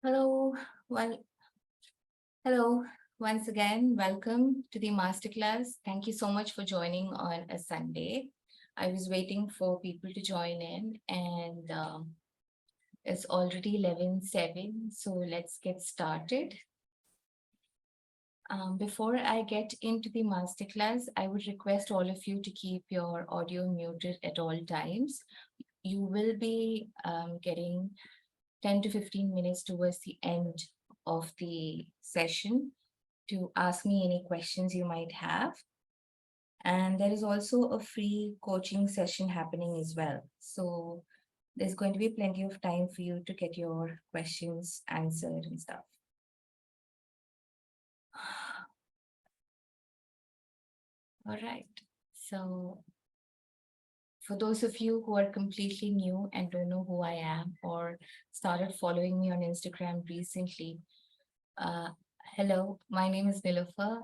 Hello, well, hello. Once again, welcome to the masterclass. Thank you so much for joining on a Sunday. I was waiting for people to join in, and it's already 11:07. So let's get started. Before I get into the masterclass, I would request all of you to keep your audio muted at all times. You will be getting 10 to 15 minutes towards the end of the session to ask me any questions you might have. And there is also a free coaching session happening as well. So there's going to be plenty of time for you to get your questions answered and stuff. All right. So for those of you who are completely new and don't know who I am or started following me on Instagram recently, uh, hello, my name is Nilofer.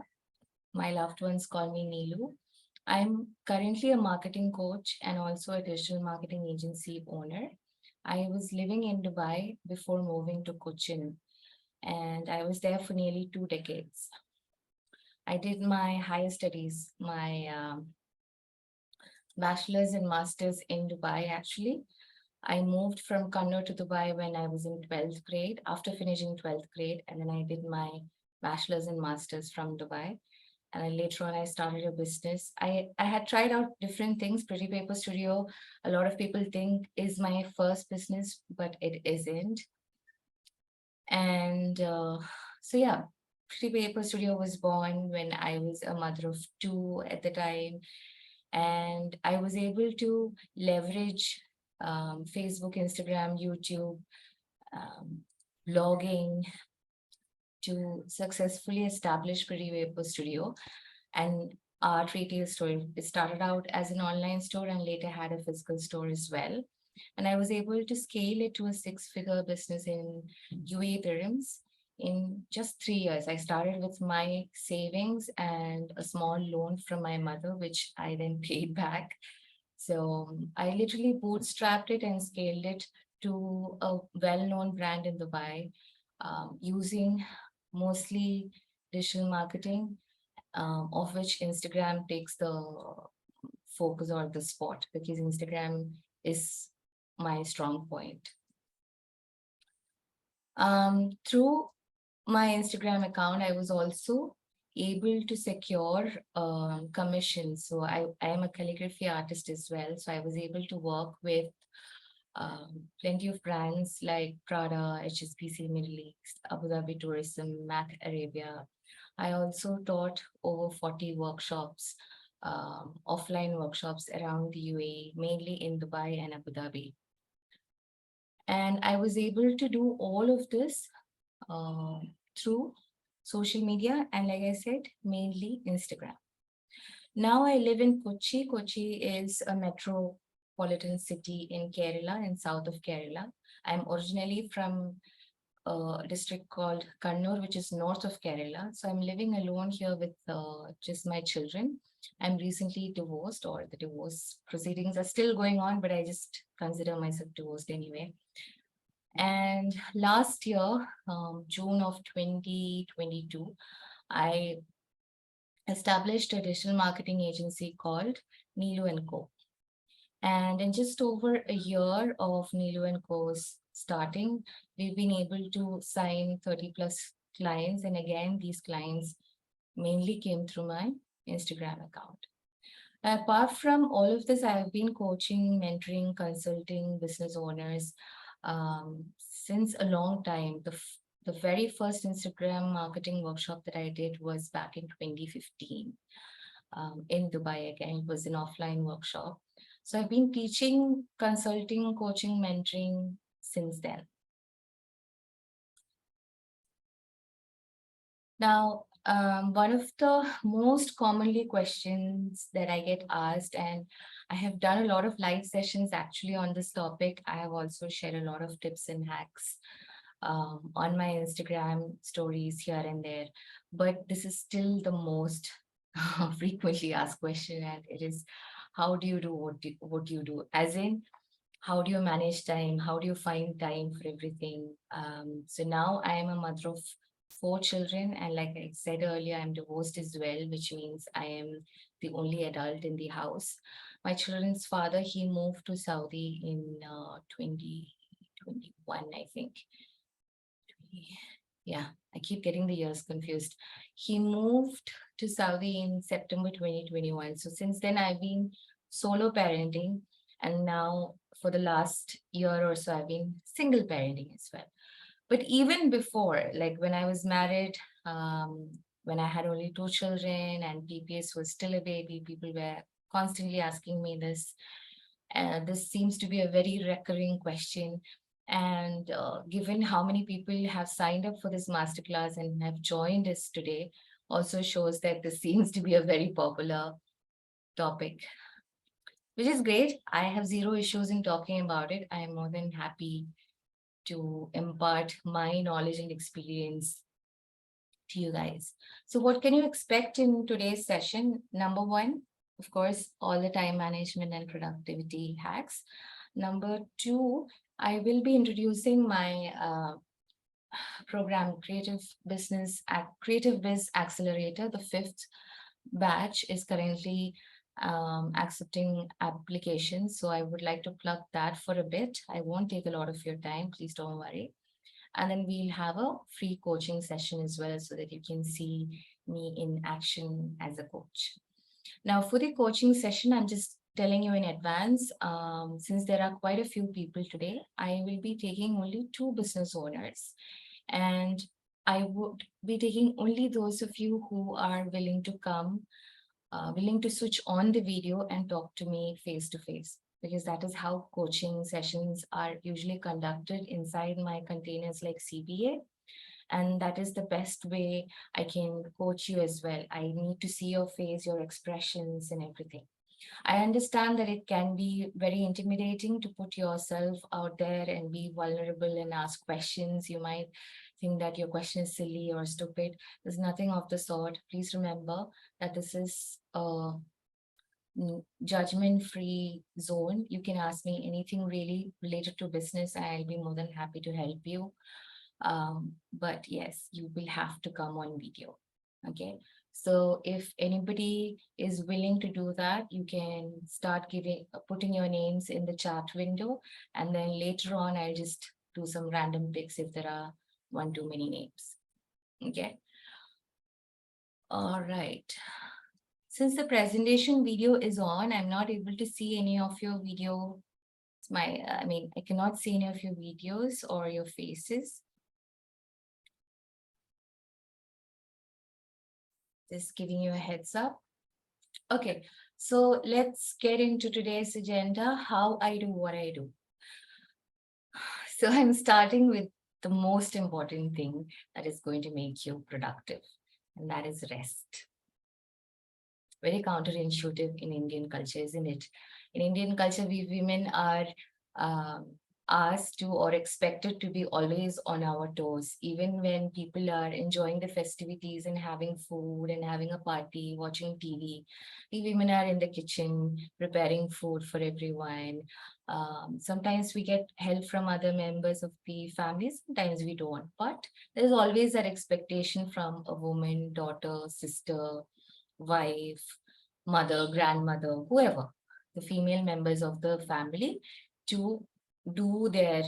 My loved ones call me Neelu. I'm currently a marketing coach and also a digital marketing agency owner. I was living in Dubai before moving to Cochin, and I was there for nearly 2 decades. I did my higher studies, my bachelor's and master's in Dubai, actually. I moved from Kannur to Dubai when I was in 12th grade, after finishing 12th grade, and then I did my bachelor's and master's from Dubai. And then later on, I started a business. I had tried out different things. Pretty Paper Studio, a lot of people think is my first business, but it isn't. And so, yeah, Pretty Paper Studio was born when I was a mother of two at the time. And I was able to leverage Facebook, Instagram, YouTube, um, blogging to successfully establish Pretty Paper Studio and art retail store. It started out as an online store and later had a physical store as well. And I was able to scale it to a six-figure business in UAE dirhams in just 3 years. I started with my savings and a small loan from my mother, which I then paid back. So I literally bootstrapped it and scaled it to a well-known brand in Dubai, using mostly digital marketing, of which Instagram takes the focus or the spot because Instagram is my strong point. Through my Instagram account, I was also able to secure commissions. So I am a calligraphy artist as well. So I was able to work with plenty of brands like Prada, HSBC Middle East, Abu Dhabi Tourism, Mac Arabia. I also taught over 40 workshops, offline workshops around the UAE, mainly in Dubai and Abu Dhabi. And I was able to do all of this uh, through social media and, like I said, mainly Instagram. Now I live in Kochi. Kochi is a metropolitan city in Kerala, in south of Kerala. I'm originally from a district called Kannur, which is north of Kerala. So I'm living alone here with just my children. I'm recently divorced, or the divorce proceedings are still going on, but I just consider myself divorced anyway. And last year, June of 2022, I established a digital marketing agency called Neelu and Co. And in just over a year of Neelu and Co.'s starting, we've been able to sign 30 plus clients. And again, these clients mainly came through my Instagram account. Apart from all of this, I've been coaching, mentoring, consulting business owners since a long time. The very first Instagram marketing workshop that I did was back in 2015 in Dubai. Again, it was an offline workshop. So I've been teaching, consulting, coaching, mentoring since then. Now, one of the most commonly questions that I get asked, and I have done a lot of live sessions actually on this topic. I have also shared a lot of tips and hacks on my Instagram stories here and there. But this is still the most frequently asked question, and it is, how do you do what you do? As in, how do you manage time? How do you find time for everything? So now I am a mother of four children, and like I said earlier, I'm divorced as well, which means I am the only adult in the house. My children's father, he moved to Saudi in 2021, I think. Yeah, I keep getting the years confused. He moved to Saudi in September 2021. So since then, I've been solo parenting. And now, for the last year or so, I've been single parenting as well. But even before, like when I was married, um, when I had only two children and PPS was still a baby, people were constantly asking me this. This seems to be a very recurring question. And given how many people have signed up for this masterclass and have joined us today, also shows that this seems to be a very popular topic, which is great. I have zero issues in talking about it. I am more than happy to impart my knowledge and experience to you guys. So, what can you expect in today's session? Number one, of course, all the time management and productivity hacks. Number two, I will be introducing my program, Creative Biz Accelerator. The fifth batch is currently accepting applications. So I would like to plug that for a bit. I won't take a lot of your time. Please don't worry. And then we'll have a free coaching session as well so that you can see me in action as a coach. Now, for the coaching session, I'm just telling you in advance, since there are quite a few people today, I will be taking only two business owners. And I would be taking only those of you who are willing to come, willing to switch on the video and talk to me face to face, because that is how coaching sessions are usually conducted inside my containers like CBA. And that is the best way I can coach you as well. I need to see your face, your expressions, and everything. I understand that it can be very intimidating to put yourself out there and be vulnerable and ask questions. You might think that your question is silly or stupid. There's nothing of the sort. Please remember that this is a judgment-free zone. You can ask me anything really related to business. I'll be more than happy to help you. But yes, you will have to come on video. Okay. So if anybody is willing to do that, you can start putting your names in the chat window. And then later on, I'll just do some random picks if there are one too many names. Okay. All right. Since the presentation video is on, I'm not able to see any of your video. I cannot see any of your videos or your faces. Just giving you a heads up. Okay, so let's get into today's agenda, how I do what I do. So I'm starting with the most important thing that is going to make you productive, and that is rest. Very counterintuitive in Indian culture, isn't it? In Indian culture, we women are um, asked to or expected to be always on our toes, even when people are enjoying the festivities and having food and having a party, watching TV. We women are in the kitchen preparing food for everyone. Sometimes we get help from other members of the family, sometimes we don't. But there's always that expectation from a woman, daughter, sister, wife, mother, grandmother, whoever, the female members of the family, to do their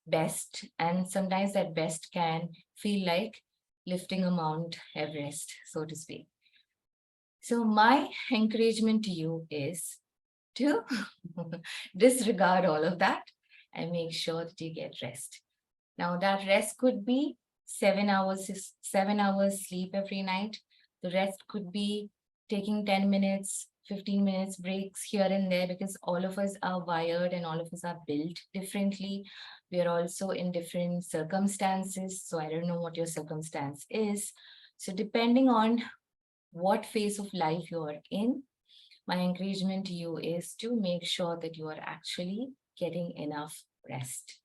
best. And sometimes that best can feel like lifting a Mount Everest, so to speak. So my encouragement to you is to disregard all of that and make sure that you get rest. Now that rest could be 7 hours sleep every night. The rest could be taking 10 minutes, 15 minutes breaks here and there, because all of us are wired and all of us are built differently. We are also in different circumstances. So I don't know what your circumstance is. So depending on what phase of life you are in, my encouragement to you is to make sure that you are actually getting enough rest.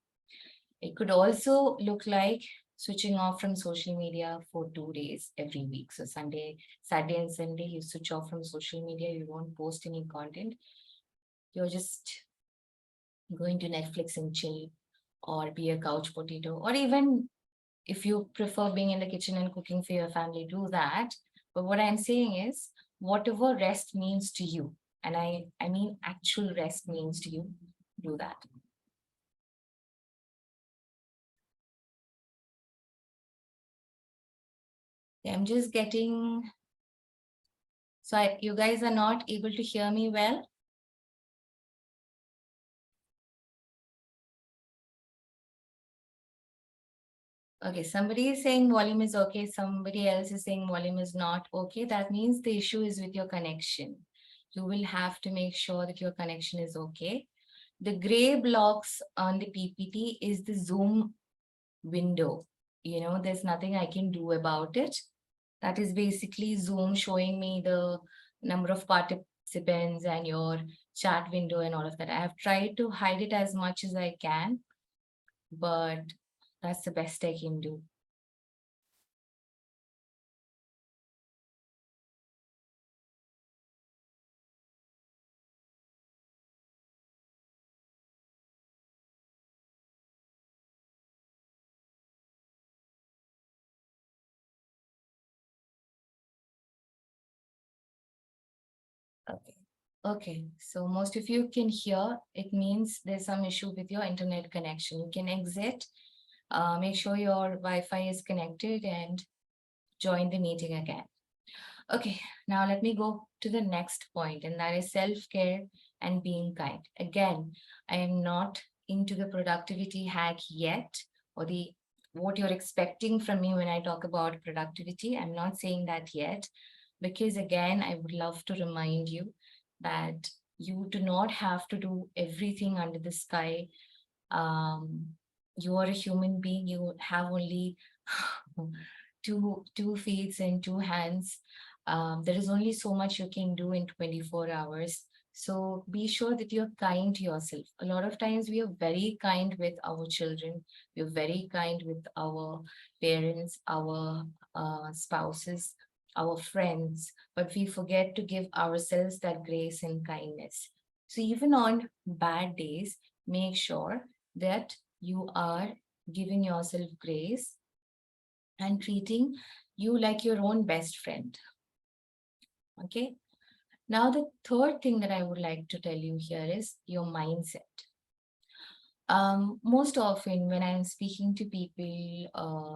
It could also look like switching off from social media for 2 days every week. So Saturday and Sunday, you switch off from social media, you won't post any content. You're just going to Netflix and chill, or be a couch potato, or even if you prefer being in the kitchen and cooking for your family, do that. But what I'm saying is, whatever rest means to you, and I mean actual rest means to you, do that. I'm just getting, so you guys are not able to hear me well. Okay, somebody is saying volume is okay, somebody else is saying volume is not okay. That means the issue is with your connection. You will have to make sure that your connection is okay. The gray blocks on the PPT is the Zoom window. There's nothing I can do about it. That is basically Zoom showing me the number of participants and your chat window and all of that. I have tried to hide it as much as I can, but that's the best I can do. Okay. Okay, so most of you can hear, it means there's some issue with your internet connection. You can exit, make sure your Wi-Fi is connected and join the meeting again. Okay, now let me go to the next point, and that is self-care and being kind. Again, I am not into the productivity hack yet, or the what you're expecting from me when I talk about productivity. I'm not saying that yet, because again, I would love to remind you that you do not have to do everything under the sky. um, you are a human being. You have only two feet and two hands. There is only so much you can do in 24 hours. So be sure that you're kind to yourself. A lot of times we are very kind with our children. We're very kind with our parents, our spouses, our friends, but we forget to give ourselves that grace and kindness. So even on bad days, make sure that you are giving yourself grace and treating you like your own best friend. Okay. Now, the third thing that I would like to tell you here is your mindset. Most often, when I'm speaking to people,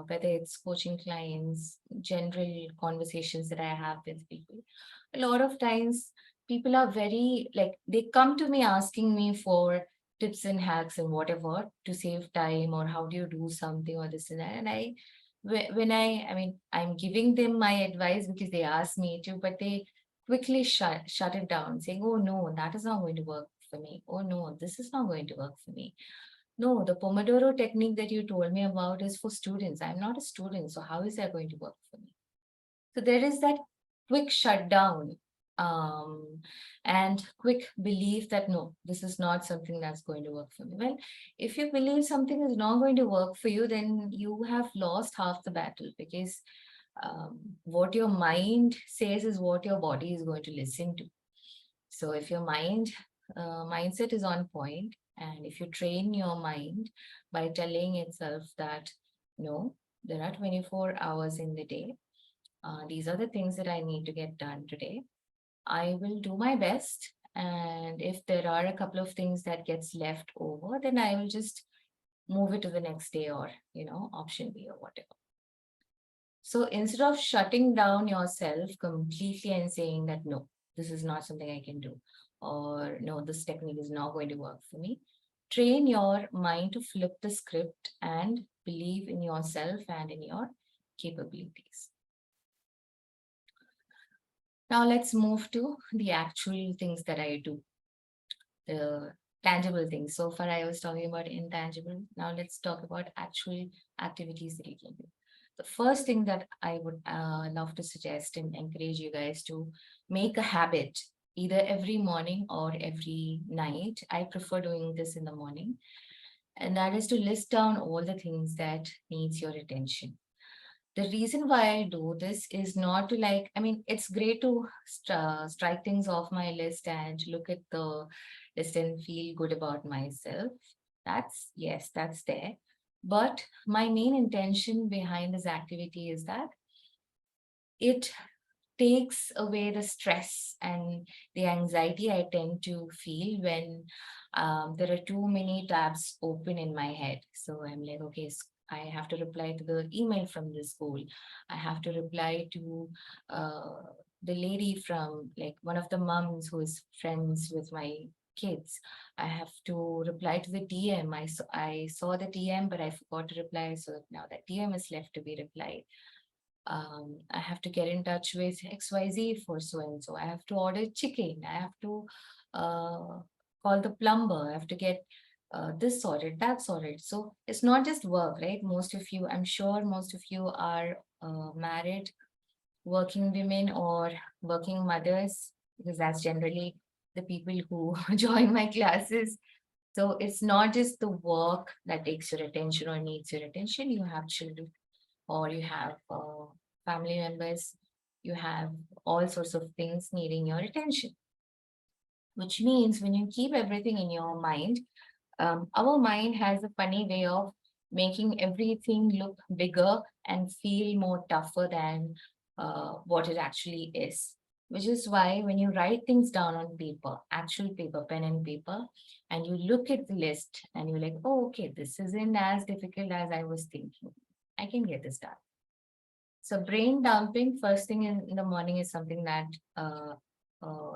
whether it's coaching clients, general conversations that I have with people, a lot of times people are very like they come to me asking me for tips and hacks and whatever to save time, or how do you do something or this and that. And when I mean, I'm giving them my advice because they asked me to, but they quickly shut it down, saying, "Oh no, that is not going to work for me. Oh no, this is not going to work for me. No, the Pomodoro technique that you told me about is for students. I'm not a student, so how is that going to work for me?" So there is that quick shutdown, um, and quick belief that no, this is not something that's going to work for me. Well, if you believe something is not going to work for you, then you have lost half the battle, because what your mind says is what your body is going to listen to. So if your mindset is on point, and if you train your mind by telling itself that no, there are 24 hours in the day. These are the things that I need to get done today. I will do my best. And if there are a couple of things that gets left over, then I will just move it to the next day, or, option B or whatever. So instead of shutting down yourself completely and saying that, no, this is not something I can do, or no, this technique is not going to work for me, train your mind to flip the script and believe in yourself and in your capabilities. Now let's move to the actual things that I do, the tangible things. So far, I was talking about intangible. Now let's talk about actual activities that you can do. The first thing that I would love to suggest and encourage you guys to make a habit, either every morning or every night. I prefer doing this in the morning, and that is to list down all the things that needs your attention. The reason why I do this is not to like, I mean, it's great to strike things off my list and look at the just didn't feel good about myself. That's, yes, that's there. But my main intention behind this activity is that it takes away the stress and the anxiety I tend to feel when there are too many tabs open in my head. So I'm like, okay, I have to reply to the email from the school. I have to reply to uh, the lady from, like, one of the moms who is friends with my kids. I have to reply to the DM. I saw the DM, but I forgot to reply. So now that DM is left to be replied. I have to get in touch with XYZ for so and so. I have to order chicken. I have to uh, call the plumber. I have to get this sorted, that sorted. So it's not just work, right? Most of you, I'm sure most of you are married, working women, or working mothers, because that's generally the people who join my classes. So it's not just the work that takes your attention or needs your attention. You have children, or you have family members, you have all sorts of things needing your attention, which means when you keep everything in your mind, our mind has a funny way of making everything look bigger and feel more tougher than what it actually is. Which is why when you write things down on paper, actual paper, pen and paper, and you look at the list and you're like, oh, okay, this isn't as difficult as I was thinking. I can get this done. So brain dumping first thing in the morning is something that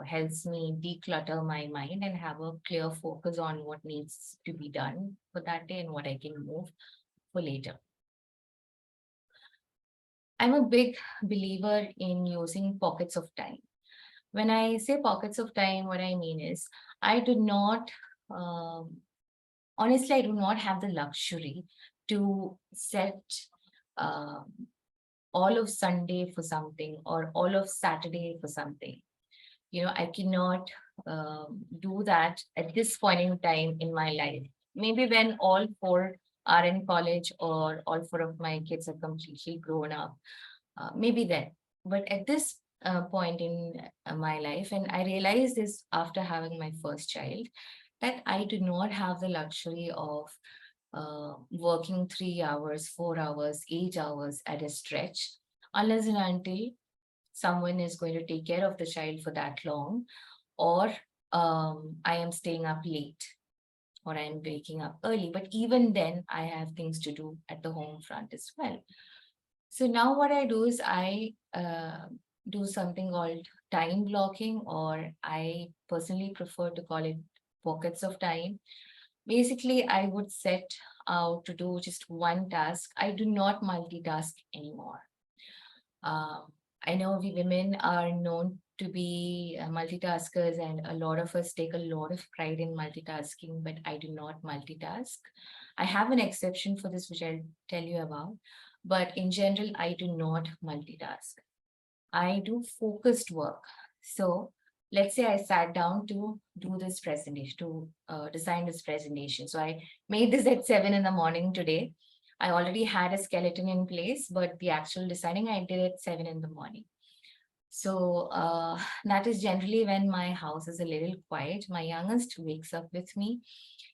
helps me declutter my mind and have a clear focus on what needs to be done for that day and what I can move for later. I'm a big believer in using pockets of time. When I say pockets of time, what I mean is I do not, honestly, I do not have the luxury to set uh, all of Sunday for something or all of Saturday for something. I cannot do that at this point in time in my life. Maybe when all four are in college or all four of my kids are completely grown up, maybe then. But at this point in my life, and I realized this after having my first child, that I do not have the luxury of working 3 hours, 4 hours, 8 hours at a stretch, unless and until someone is going to take care of the child for that long, or I am staying up late, or I'm waking up early. But even then, I have things to do at the home front as well. So now what I do is I do something called time blocking, or I personally prefer to call it pockets of time. Basically, I would set out to do just one task. I do not multitask anymore. Um, I know we women are known to be multitaskers, and a lot of us take a lot of pride in multitasking, but I do not multitask. I have an exception for this, which I'll tell you about. But in general, I do not multitask. I do focused work. So let's say I sat down to do this presentation, to design this presentation. So I made this at 7 in the morning today. I already had a skeleton in place, but the actual designing I did at 7 in the morning. So that is generally when my house is a little quiet. My youngest wakes up with me.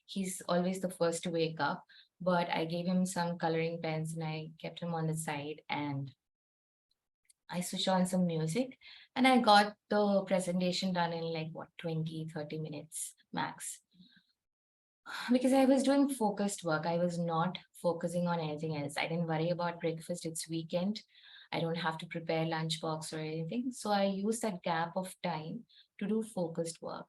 He's always the first to wake up, but I gave him some coloring pens and I kept him on the side, and I switched on some music, and I got the presentation done in like what, 20, 30 minutes max. Because I was doing focused work. I was not focusing on anything else. I didn't worry about breakfast. It's weekend. I don't have to prepare lunchbox or anything. So I use that gap of time to do focused work.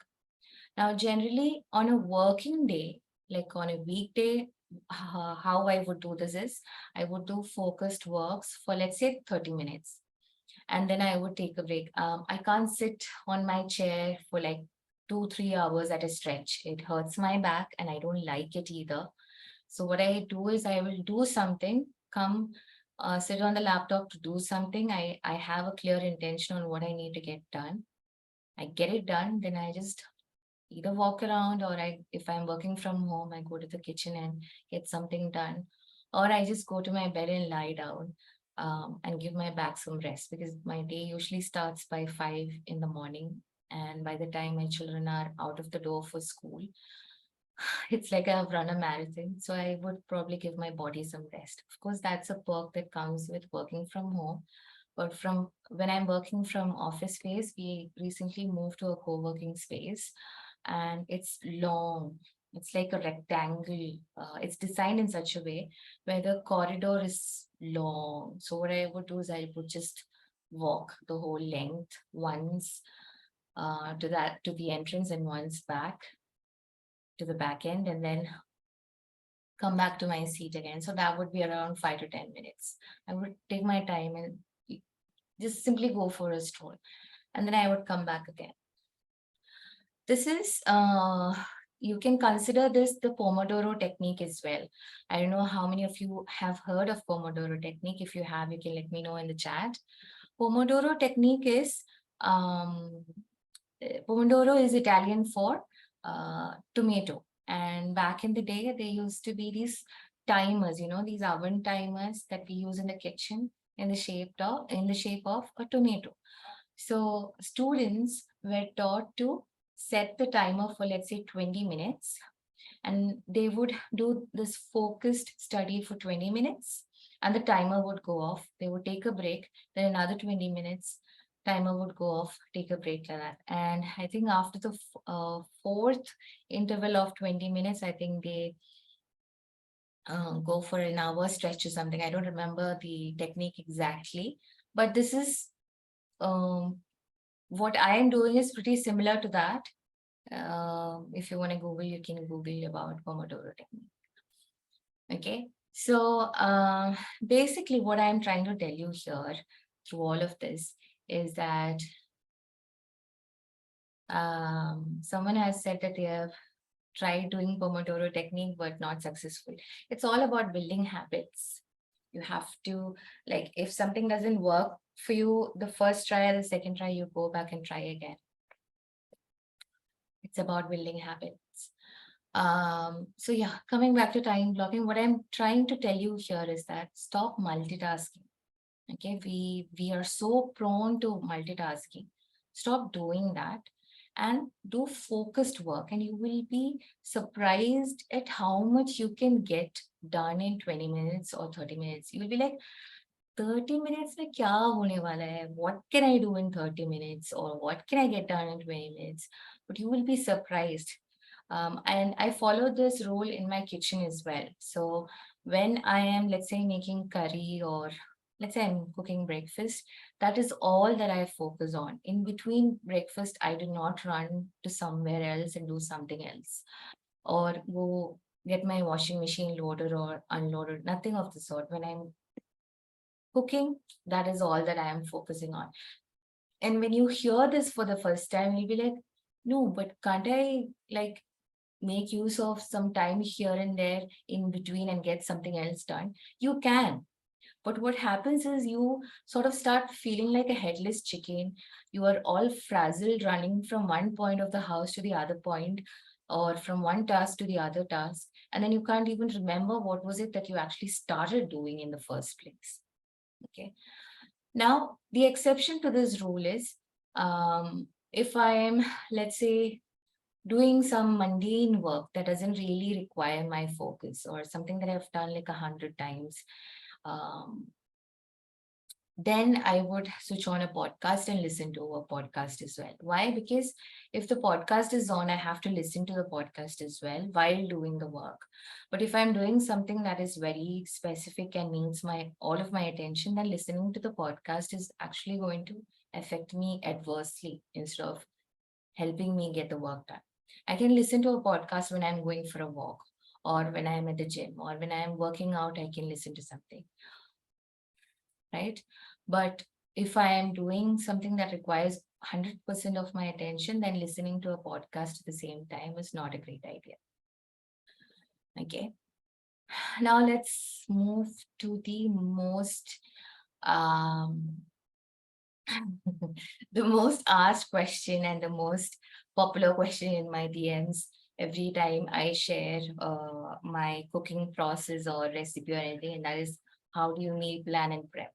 Now, generally on a working day, like on a weekday, how I would do this is I would do focused works for, let's say, 30 minutes, and then I would take a break. I can't sit on my chair for like 2, 3 hours at a stretch. It hurts my back and I don't like it either. So what I do is I will do something, come sit on the laptop to do something. I have a clear intention on what I need to get done. I get it done, then I just either walk around, or if I'm working from home, I go to the kitchen and get something done, or I just go to my bed and lie down and give my back some rest, because my day usually starts by 5 in the morning. And by the time my children are out of the door for school, it's like I've run a marathon. So I would probably give my body some rest. Of course, that's a perk that comes with working from home. But from when I'm working from office space, we recently moved to a co-working space, and it's long. It's like a rectangle. It's designed in such a way where the corridor is long. So what I would do is I would just walk the whole length once to the entrance and once back to the back end, and then come back to my seat again. So that would be around 5 to 10 minutes. I would take my time and just simply go for a stroll, and then I would come back again. This is you can consider this the Pomodoro technique as well. I don't know how many of you have heard of Pomodoro technique. If you have, you can let me know in the chat. Pomodoro technique is Pomodoro is Italian for tomato. And back in the day, there used to be these timers, these oven timers that we use in the kitchen in the shape of a tomato. So students were taught to set the timer for, let's say, 20 minutes, and they would do this focused study for 20 minutes, and the timer would go off. They would take a break, then another 20 minutes, timer would go off, take a break like that. And I think after the fourth interval of 20 minutes, I think they go for an hour stretch or something. I don't remember the technique exactly, but this is what I am doing is pretty similar to that. If you want to Google, you can Google about Pomodoro technique. Okay. So basically what I'm trying to tell you here through all of this is that someone has said that they have tried doing Pomodoro technique but not successful. It's all about building habits. You have to, like, if something doesn't work for you the first try or the second try, you go back and try again. It's about building habits. So yeah, coming back to time blocking, what I'm trying to tell you here is that stop multitasking. Okay, we are so prone to multitasking. Stop doing that and do focused work, and you will be surprised at how much you can get done in 20 minutes or 30 minutes. You will be like, 30 minutes में क्या होने वाला है? What can I do in 30 minutes, or what can I get done in 20 minutes? But you will be surprised. And I follow this rule in my kitchen as well. So when I am, let's say, making curry, or let's say I'm cooking breakfast, that is all that I focus on. In between breakfast, I do not run to somewhere else and do something else, or go get my washing machine loaded or unloaded, nothing of the sort. When I'm cooking, that is all that I am focusing on. And when you hear this for the first time, you'll be like, no, but can't I like make use of some time here and there in between and get something else done? You can. But what happens is you sort of start feeling like a headless chicken. You are all frazzled running from one point of the house to the other point, or from one task to the other task. And then you can't even remember what was it that you actually started doing in the first place. Okay. Now, the exception to this rule is if I am, let's say, doing some mundane work that doesn't really require my focus, or something that I've done like 100 times, um, then I would switch on a podcast and listen to a podcast as well. Why? Because if the podcast is on, I have to listen to the podcast as well while doing the work. But if I'm doing something that is very specific and needs my all of my attention, then listening to the podcast is actually going to affect me adversely instead of helping me get the work done. I can listen to a podcast when I'm going for a walk, or when I'm at the gym, or when I'm working out, I can listen to something, right? But if I am doing something that requires 100% of my attention, then listening to a podcast at the same time is not a great idea. Okay. Now let's move to the most the most asked question and the most popular question in my DMs every time I share my cooking process or recipe or anything, and that is, how do you meal plan and prep?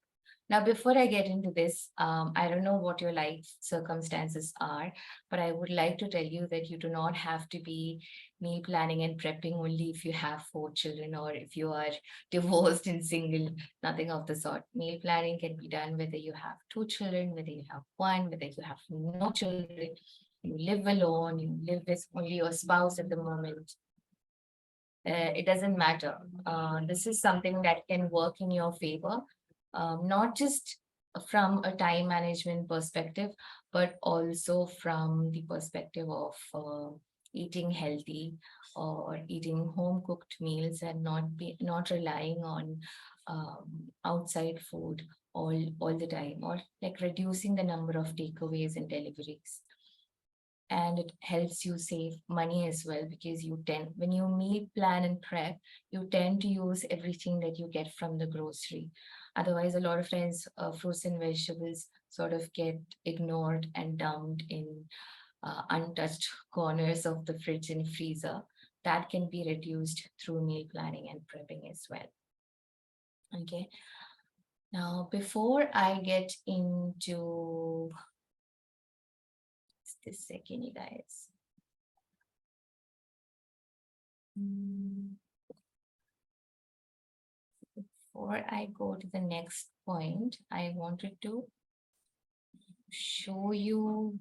Now, before I get into this, I don't know what your life circumstances are, but I would like to tell you that you do not have to be meal planning and prepping only if you have 4 children or if you are divorced and single, nothing of the sort. Meal planning can be done whether you have 2 children, whether you have one, whether you have no children, you live alone, you live with only your spouse at the moment. It doesn't matter. This is something that can work in your favor, not just from a time management perspective, but also from the perspective of eating healthy or eating home cooked meals and not relying on outside food all the time, or like reducing the number of takeaways and deliveries. And it helps you save money as well, because you tend, when you meal plan and prep, you tend to use everything that you get from the grocery. Otherwise, a lot of times fruits and vegetables sort of get ignored and dumped in untouched corners of the fridge and freezer. That can be reduced through meal planning and prepping as well. Okay, now before I get into this second, you guys. Before I go to the next point, I wanted to show you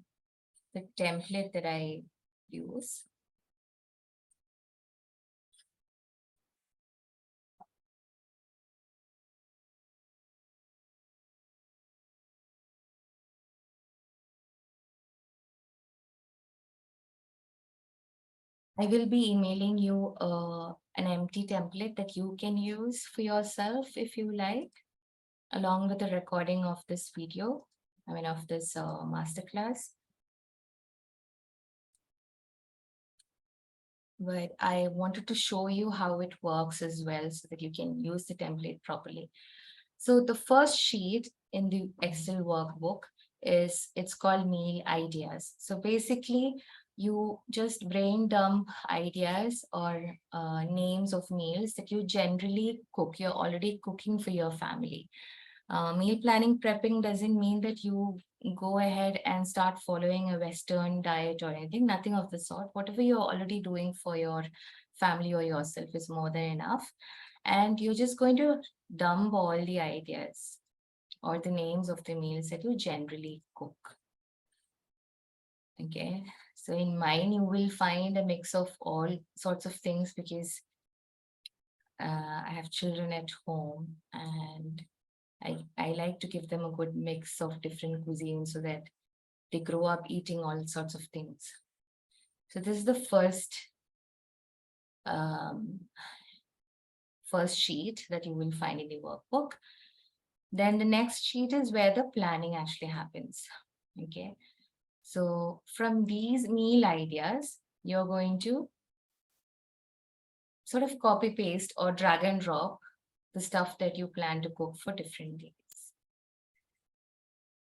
the template that I use. I will be emailing you an empty template that you can use for yourself if you like, along with the recording of this video, of this masterclass. But I wanted to show you how it works as well so that you can use the template properly. So the first sheet in the Excel workbook it's called meal ideas. So basically, you just brain dump ideas or names of meals that you generally cook. You're already cooking for your family. Meal planning prepping doesn't mean that you go ahead and start following a Western diet or anything, nothing of the sort. Whatever you're already doing for your family or yourself is more than enough. And you're just going to dump all the ideas or the names of the meals that you generally cook. Okay, so in mine, you will find a mix of all sorts of things because I have children at home and I like to give them a good mix of different cuisines so that they grow up eating all sorts of things. So this is the um, first sheet that you will find in the workbook. Then the next sheet is where the planning actually happens. Okay. So from these meal ideas, you're going to sort of copy paste or drag and drop the stuff that you plan to cook for different days.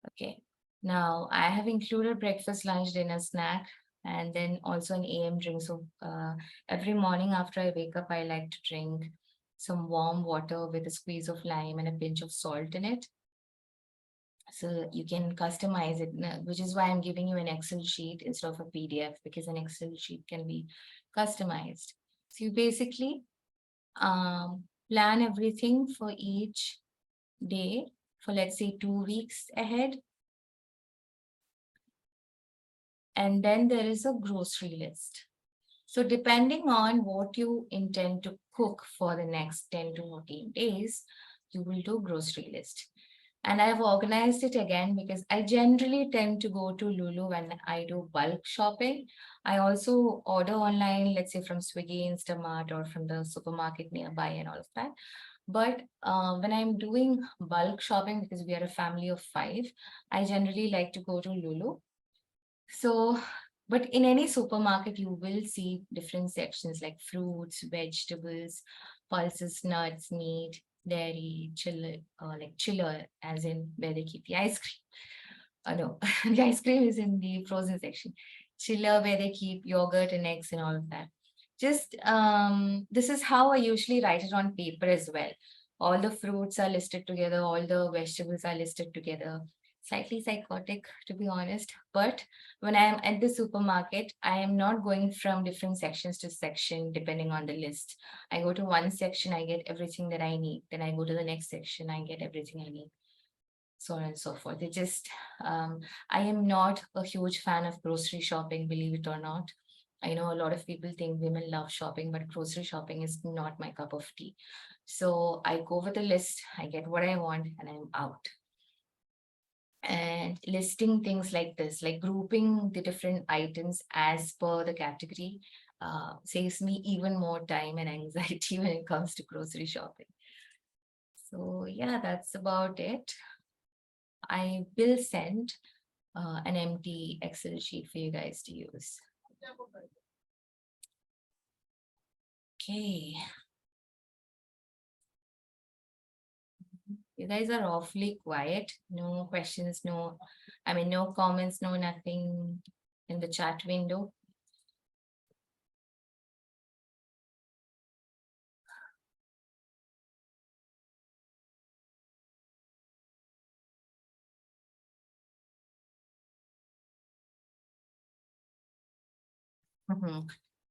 Okay. Now I have included breakfast, lunch, dinner, snack, and then also an AM drink. So every morning after I wake up, I like to drink some warm water with a squeeze of lime and a pinch of salt in it. So you can customize it, which is why I'm giving you an Excel sheet instead of a PDF, because an Excel sheet can be customized. So you basically plan everything for each day for, let's say, 2 weeks ahead. And then there is a grocery list. So depending on what you intend to cook for the next 10 to 14 days, you will do grocery list. And I've organized it again because I generally tend to go to Lulu when I do bulk shopping. I also order online, let's say from Swiggy, Instamart, or from the supermarket nearby and all of that. But when I'm doing bulk shopping, because we are a family of 5, I generally like to go to Lulu. So, but in any supermarket, you will see different sections like fruits, vegetables, pulses, nuts, meat, dairy, chiller, as in where they keep the ice cream. No, the ice cream is in the frozen section. Chiller where they keep yogurt and eggs and all of that. Just this is how I usually write it on paper as well. All the fruits are listed together, all the vegetables are listed together. Slightly psychotic, to be honest. But when I am at the supermarket, I am not going from different sections to section depending on the list. I go to one section, I get everything that I need. Then I go to the next section, I get everything I need, so on and so forth. I am not a huge fan of grocery shopping, believe it or not. I know a lot of people think women love shopping, but grocery shopping is not my cup of tea. So I go with a list, I get what I want, and I'm out. And listing things like this, like grouping the different items as per the category, saves me even more time and anxiety when it comes to grocery shopping. So yeah, that's about it. I will send an empty Excel sheet for you guys to use. Okay. You guys are awfully quiet. No questions, no comments, no nothing in the chat window.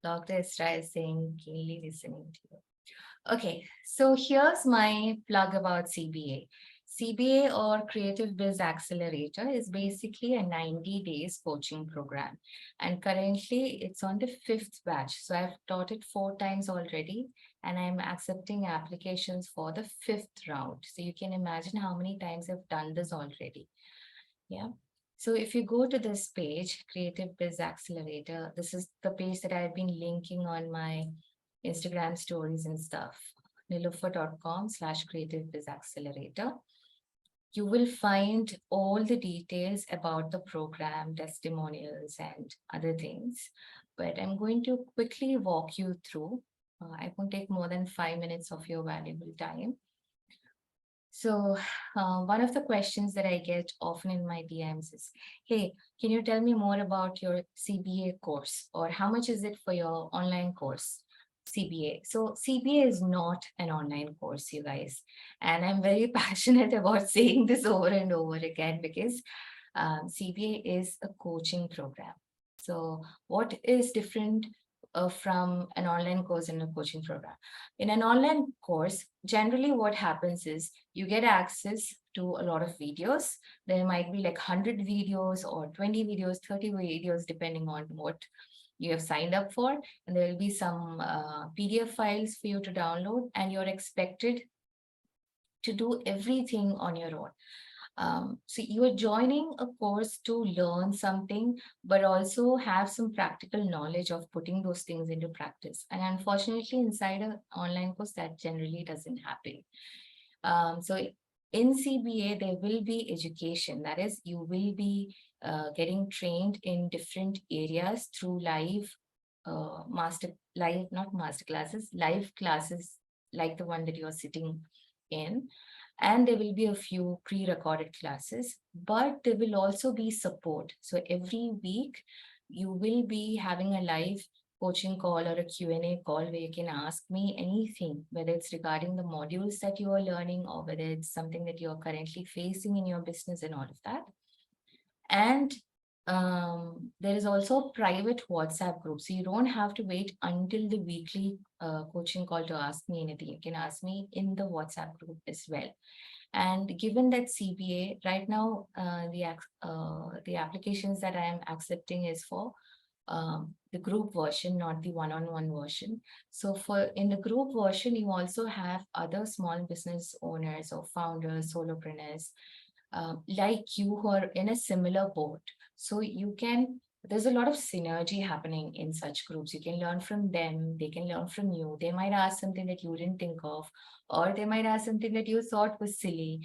Dr. Isra is saying, keenly listening to you. Okay, so here's my plug about CBA. CBA or Creative Biz Accelerator is basically a 90 days coaching program. And currently it's on the 5th batch. So I've taught it 4 times already, and I'm accepting applications for the 5th round. So you can imagine how many times I've done this already. Yeah. So if you go to this page, Creative Biz Accelerator, this is the page that I've been linking on my Instagram stories and stuff. nilofer.com/Creative Biz Accelerator. You will find all the details about the program, testimonials, and other things. But I'm going to quickly walk you through. I won't take more than 5 minutes of your valuable time. So one of the questions that I get often in my DMs is, hey, can you tell me more about your CBA course, or how much is it for your online course, CBA? So CBA is not an online course, you guys. And I'm very passionate about saying this over and over again because CBA is a coaching program. So what is different from an online course and a coaching program? In an online course, generally what happens is you get access to a lot of videos. There might be like 100 videos or 20 videos, 30 videos, depending on what you have signed up for. And there will be some PDF files for you to download, and you're expected to do everything on your own. So you are joining a course to learn something, but also have some practical knowledge of putting those things into practice. And unfortunately, inside an online course, that generally doesn't happen. So in CBA, there will be education. That is, you will be getting trained in different areas through not master classes, live classes like the one that you're sitting in. And there will be a few pre-recorded classes, but there will also be support. So every week you will be having a live coaching call or a Q&A call where you can ask me anything, whether it's regarding the modules that you are learning or whether it's something that you're currently facing in your business and all of that. And there is also a private WhatsApp group. So you don't have to wait until the weekly coaching call to ask me anything. You can ask me in the WhatsApp group as well. And given that CBA, right now, the applications that I am accepting is for the group version, not the one-on-one version. So in the group version, you also have other small business owners or founders, solopreneurs, like you who are in a similar boat. So there's a lot of synergy happening in such groups. You can learn from them, they can learn from you. They might ask something that you didn't think of, or they might ask something that you thought was silly.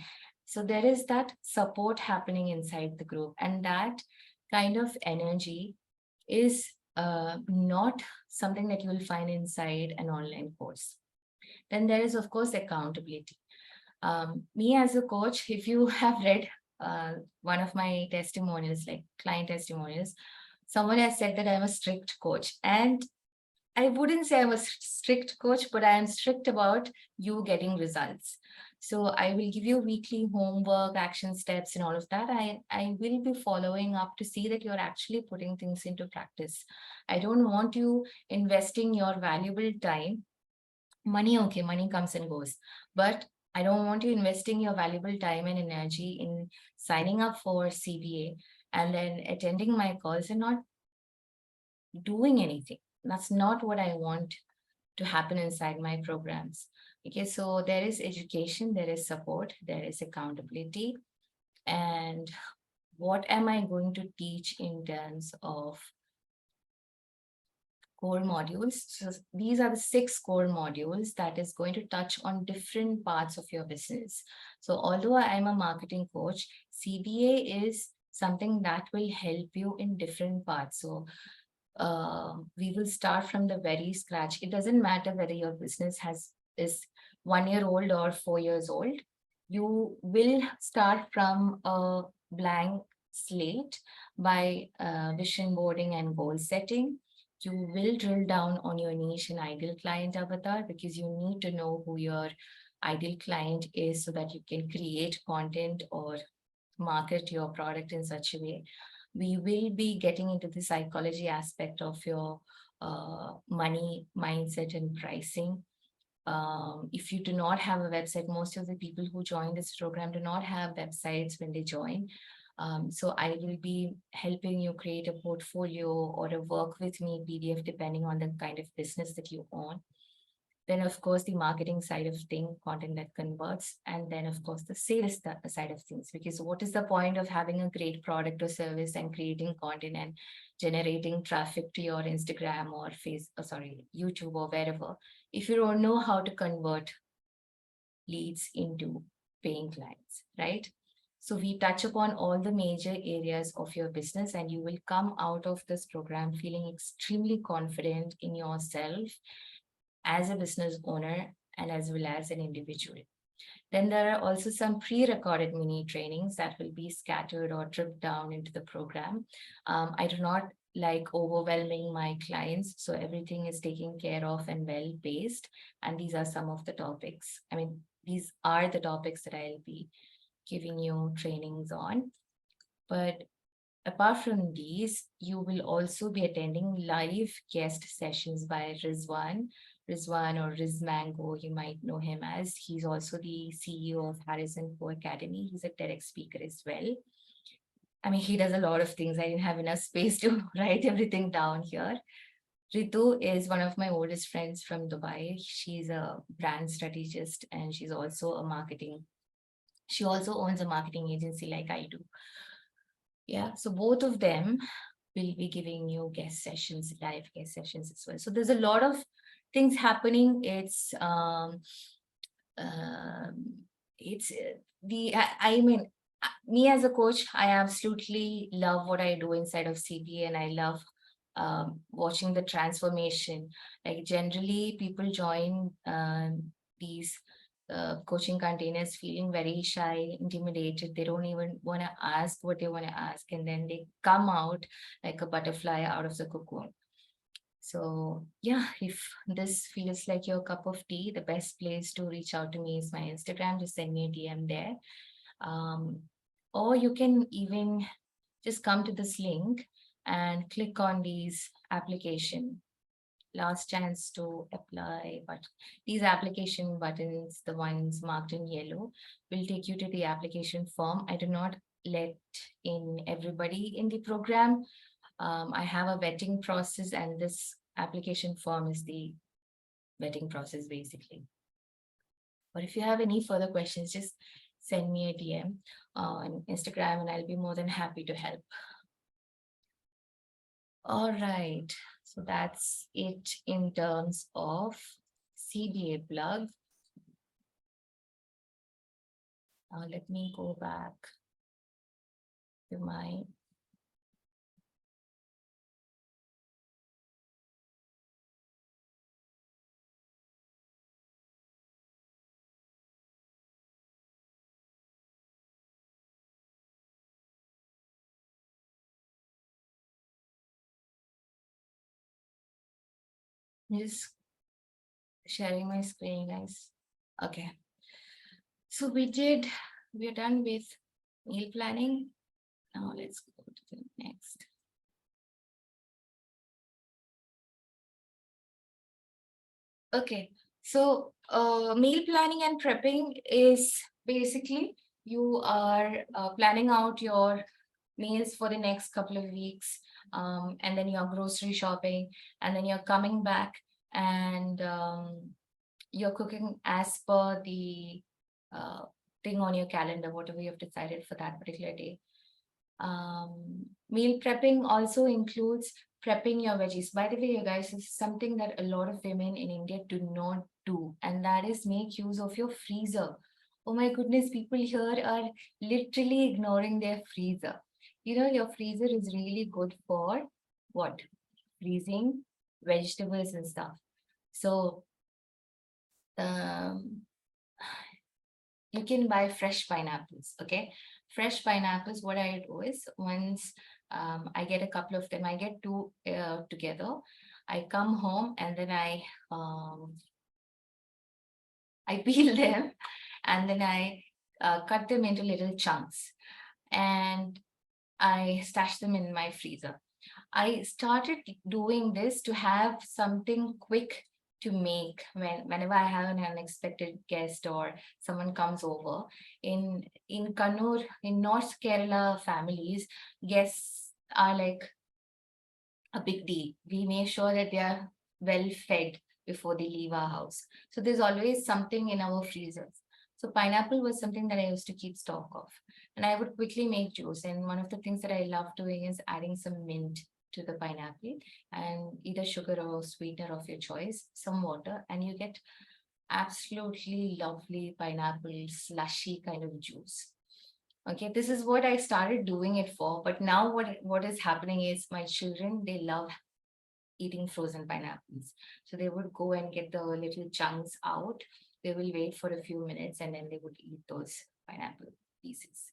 So there is that support happening inside the group, and that kind of energy is not something that you will find inside an online course. Then there is, of course, accountability. Me as a coach, if you have read one of my testimonials, like client testimonials, someone has said that I'm a strict coach. And I wouldn't say I'm a strict coach, but I am strict about you getting results. So I will give you weekly homework, action steps, and all of that. I will be following up to see that you're actually putting things into practice. I don't want you investing your valuable time. Money, okay, money comes and goes. But I don't want you investing your valuable time and energy in signing up for CBA and then attending my calls and not doing anything. That's not what I want to happen inside my programs. Okay, so there is education, there is support, there is accountability. And what am I going to teach in terms of core modules? So these are the 6 core modules that is going to touch on different parts of your business. So although I'm a marketing coach, CBA is something that will help you in different parts. So we will start from the very scratch. It doesn't matter whether your business is 1 year old or 4 years old. You will start from a blank slate by vision boarding and goal setting. You will drill down on your niche and ideal client avatar because you need to know who your ideal client is so that you can create content or market your product in such a way. We will be getting into the psychology aspect of your money mindset and pricing. If you do not have a website, most of the people who join this program do not have websites when they join. So I will be helping you create a portfolio or a work with me PDF, depending on the kind of business that you own. Then, of course, the marketing side of things, content that converts, and then, of course, the sales side of things. Because what is the point of having a great product or service and creating content and generating traffic to your Instagram or YouTube or wherever, if you don't know how to convert leads into paying clients, right? So we touch upon all the major areas of your business, and you will come out of this program feeling extremely confident in yourself as a business owner and as well as an individual. Then there are also some pre-recorded mini trainings that will be scattered or dripped down into the program. I do not like overwhelming my clients, so everything is taken care of and well based. And these are some of the topics. I mean, these are the topics that I'll be giving you trainings on. But apart from these, you will also be attending live guest sessions by Rizwan or Riz Mango, you might know him as. He's also the CEO of Harrison Co Academy. He's a TEDx speaker as well. I mean, he does a lot of things. I didn't have enough space to write everything down here. Ritu is one of my oldest friends from Dubai. She's a brand strategist and she also owns a marketing agency like I do. Yeah, so both of them will be giving you guest sessions, live guest sessions as well. So there's a lot of things happening. It's I mean, me as a coach, I absolutely love what I do inside of CPA, and I love watching the transformation. Like generally, people join these coaching containers feeling very shy, intimidated. They don't even want to ask what they want to ask, and then they come out like a butterfly out of the cocoon. So yeah, if this feels like your cup of tea, the best place to reach out to me is my Instagram. Just send me a DM there. Um, or you can even just come to this link and click on these application. Last chance to apply, but these application buttons, the ones marked in yellow, will take you to the application form. I do not let in everybody in the program. I have a vetting process, and this application form is the vetting process basically. But if you have any further questions, just send me a DM on Instagram and I'll be more than happy to help. All right, so that's it in terms of CBA plug. Let me go back to my Just sharing my screen, guys. Okay. So we're done with meal planning. Now let's go to the next. Okay. So meal planning and prepping is basically you are planning out your meals for the next couple of weeks, and then you're grocery shopping, and then you're coming back and you're cooking as per the uh, thing on your calendar, whatever you've decided for that particular day. Meal prepping also includes prepping your veggies. By the way, you guys, this is something that a lot of women in India do not do, and that is make use of your freezer. Oh my goodness, people here are literally ignoring their freezer. You know, your freezer is really good for what? Freezing vegetables and stuff. So, um, you can buy fresh pineapples. Okay, fresh pineapples, what I do is once I get a couple of them, I get two together, I come home and then I peel them, and then I cut them into little chunks, and I stash them in my freezer. I started doing this to have something quick to make whenever I have an unexpected guest or someone comes over. In Kannur, in North Kerala families, guests are like a big deal. We make sure that they are well fed before they leave our house. So there's always something in our freezers. So pineapple was something that I used to keep stock of. And I would quickly make juice. And one of the things that I love doing is adding some mint to the pineapple and either sugar or sweetener of your choice, some water, and you get absolutely lovely pineapple slushy kind of juice. Okay, this is what I started doing it for. But now what is happening is my children, they love eating frozen pineapples. So they would go and get the little chunks out. They will wait for a few minutes and then they would eat those pineapple pieces.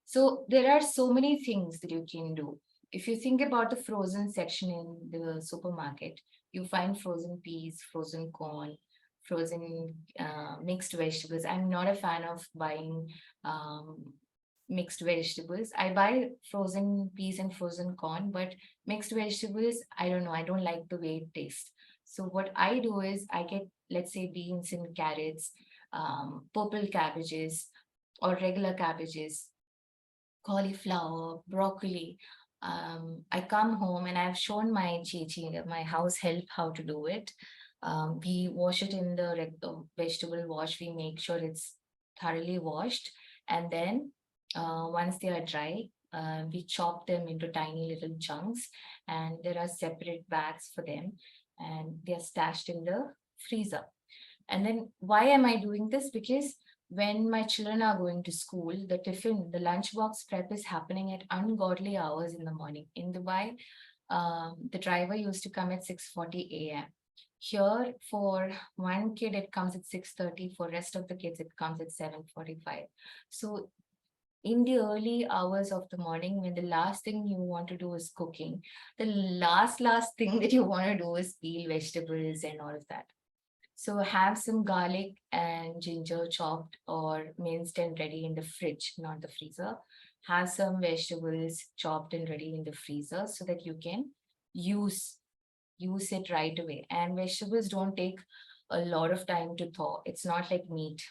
So there are so many things that you can do. If you think about the frozen section in the supermarket, you find frozen peas, frozen corn, frozen mixed vegetables. I'm not a fan of buying mixed vegetables. I buy frozen peas and frozen corn, but mixed vegetables, I don't know, I don't like the way it tastes. So what I do is I get, let's say, beans and carrots, purple cabbages or regular cabbages, cauliflower, broccoli. I come home and I've shown my chichi, my house help, how to do it. We wash it in the vegetable wash. We make sure it's thoroughly washed. And then once they are dry, we chop them into tiny little chunks. And there are separate bags for them. And they are stashed in the freezer. And then why am I doing this? Because when my children are going to school, the tiffin, the lunchbox prep is happening at ungodly hours in the morning. In Dubai, the driver used to come at 6:40 a.m. Here, for one kid, it comes at 6:30. For rest of the kids, it comes at 7:45. So in the early hours of the morning, when the last thing you want to do is cooking, the last thing that you want to do is peel vegetables and all of that. So have some garlic and ginger chopped or minced and ready in the fridge, not the freezer. Have some vegetables chopped and ready in the freezer so that you can use use it right away. And vegetables don't take a lot of time to thaw. It's not like meat.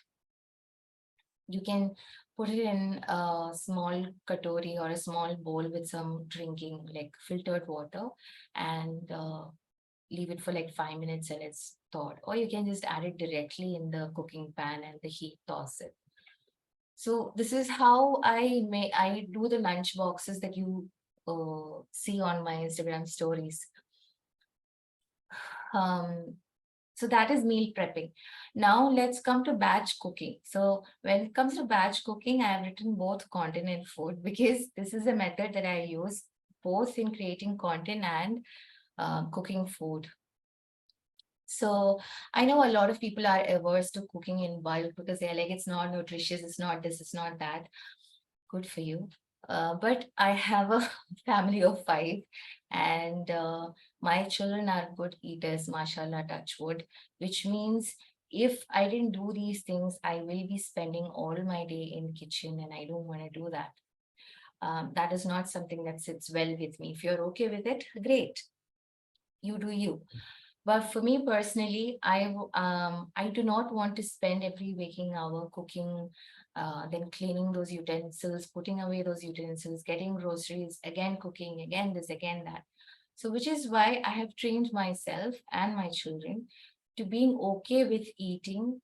You can put it in a small katori or a small bowl with some drinking like filtered water, and leave it for like 5 minutes and it's thawed. Or you can just add it directly in the cooking pan and the heat toss it. So this is how I do the lunch boxes that you see on my Instagram stories. Um, so that is meal prepping. Now let's come to batch cooking. So when it comes to batch cooking, I have written both content and food because this is a method that I use both in creating content and cooking food. So I know a lot of people are averse to cooking in bulk because they're like, it's not nutritious, it's not this, it's not that. Good for you. But I have a family of five, and my children are good eaters, mashallah, touch wood, which means if I didn't do these things, I will be spending all my day in kitchen, and I don't want to do that. That is not something that sits well with me. If you're okay with it, great, you do you. But for me personally, I do not want to spend every waking hour cooking, then cleaning those utensils, putting away those utensils, getting groceries, again cooking, again this, again that. So which is why I have trained myself and my children to being okay with eating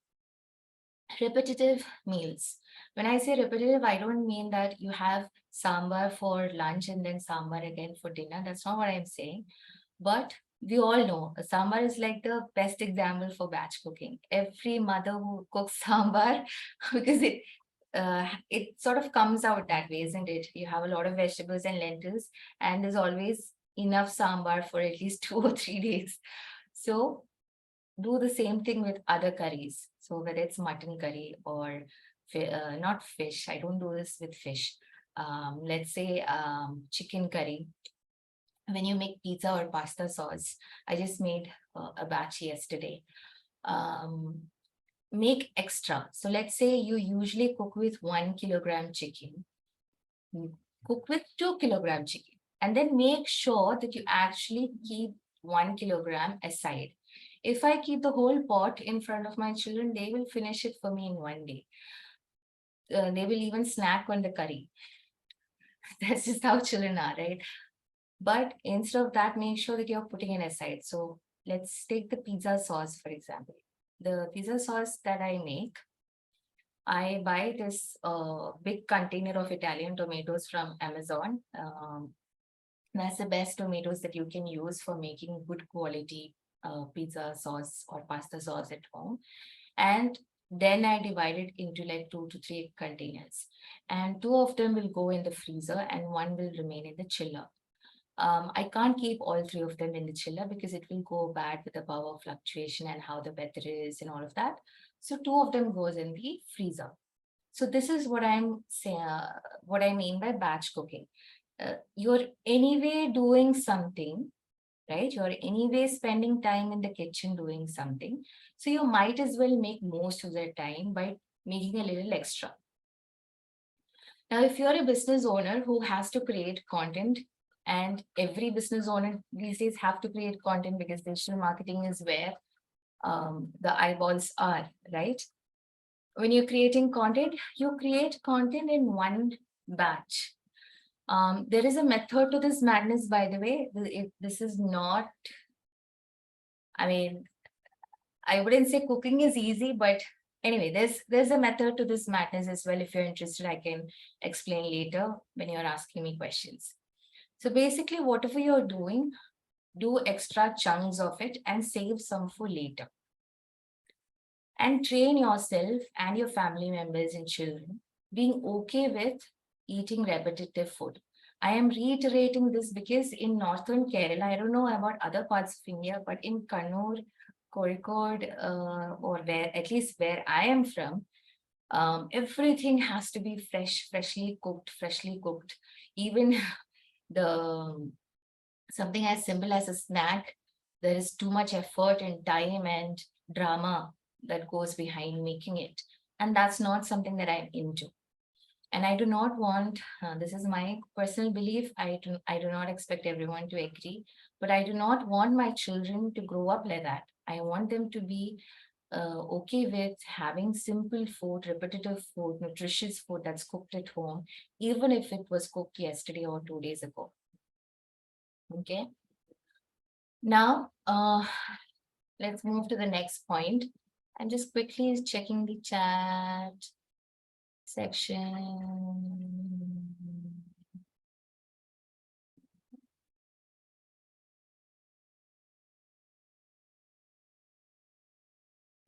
repetitive meals. When I say repetitive, I don't mean that you have sambar for lunch and then sambar again for dinner. That's not what I'm saying. But we all know sambar is like the best example for batch cooking. Every mother who cooks sambar, because it sort of comes out that way, isn't it? You have a lot of vegetables and lentils, and there's always enough sambar for at least 2 or 3 days. So do the same thing with other curries. So whether it's mutton curry or not fish, I don't do this with fish. Let's say chicken curry. When you make pizza or pasta sauce, I just made a batch yesterday. Um, Make extra. So let's say you usually cook with 1 kilogram chicken. You cook with 2 kilogram chicken, and then make sure that you actually keep 1 kilogram aside. If I keep the whole pot in front of my children, they will finish it for me in one day. They will even snack on the curry. That's just how children are, right? But instead of that, make sure that you're putting it aside. So let's take the pizza sauce, for example. The pizza sauce that I make, I buy this big container of Italian tomatoes from Amazon. That's the best tomatoes that you can use for making good quality pizza sauce or pasta sauce at home. And then I divide it into like 2 to 3 containers. And two of them will go in the freezer and one will remain in the chiller. I can't keep all three of them in the chiller because it will go bad with the power fluctuation and how the weather is and all of that. So two of them goes in the freezer. So this is what I'm saying, what I mean by batch cooking. You're anyway doing something, right? You're anyway spending time in the kitchen doing something. So you might as well make most of the time by making a little extra. Now, if you're a business owner who has to create content, and every business owner these days have to create content because digital marketing is where the eyeballs are, right? When you're creating content, you create content in one batch. There is a method to this madness, by the way. This is not, I mean, I wouldn't say cooking is easy, but anyway, there's a method to this madness as well. If you're interested, I can explain later when you're asking me questions. So basically, whatever you're doing, do extra chunks of it and save some for later. And train yourself and your family members and children being okay with eating repetitive food. I am reiterating this because in northern Kerala, I don't know about other parts of India, but in Kannur, Kozhikode, or where at least where I am from, everything has to be fresh, freshly cooked, freshly cooked. Even the something as simple as a snack, there is too much effort and time and drama that goes behind making it. And that's not something that I'm into. And I do not want, this is my personal belief, I do not expect everyone to agree, but I do not want my children to grow up like that. I want them to be okay with having simple food, repetitive food, nutritious food that's cooked at home, even if it was cooked yesterday or 2 days ago. Okay. Now, let's move to the next point. I'm just quickly checking the chat section.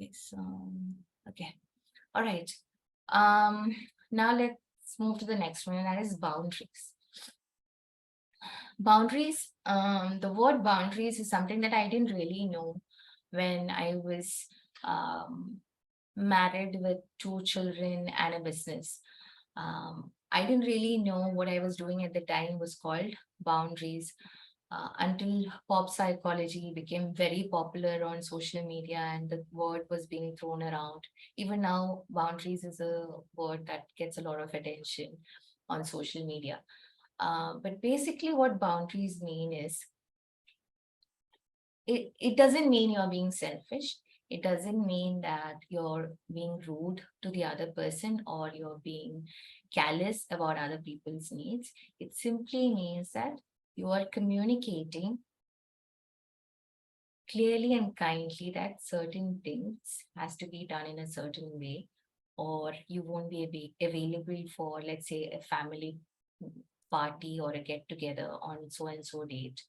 It's, okay. All right. Now let's move to the next one, and that is boundaries. Boundaries, the word boundaries is something that I didn't really know when I was married with two children and a business. I didn't really know what I was doing at the time was called boundaries until pop psychology became very popular on social media and the word was being thrown around. Even now, boundaries is a word that gets a lot of attention on social media. But basically, what boundaries mean is it doesn't mean you're being selfish. It doesn't mean that you're being rude to the other person or you're being callous about other people's needs. It simply means that you are communicating clearly and kindly that certain things has to be done in a certain way or you won't be available for, let's say, a family party or a get together on so and so date,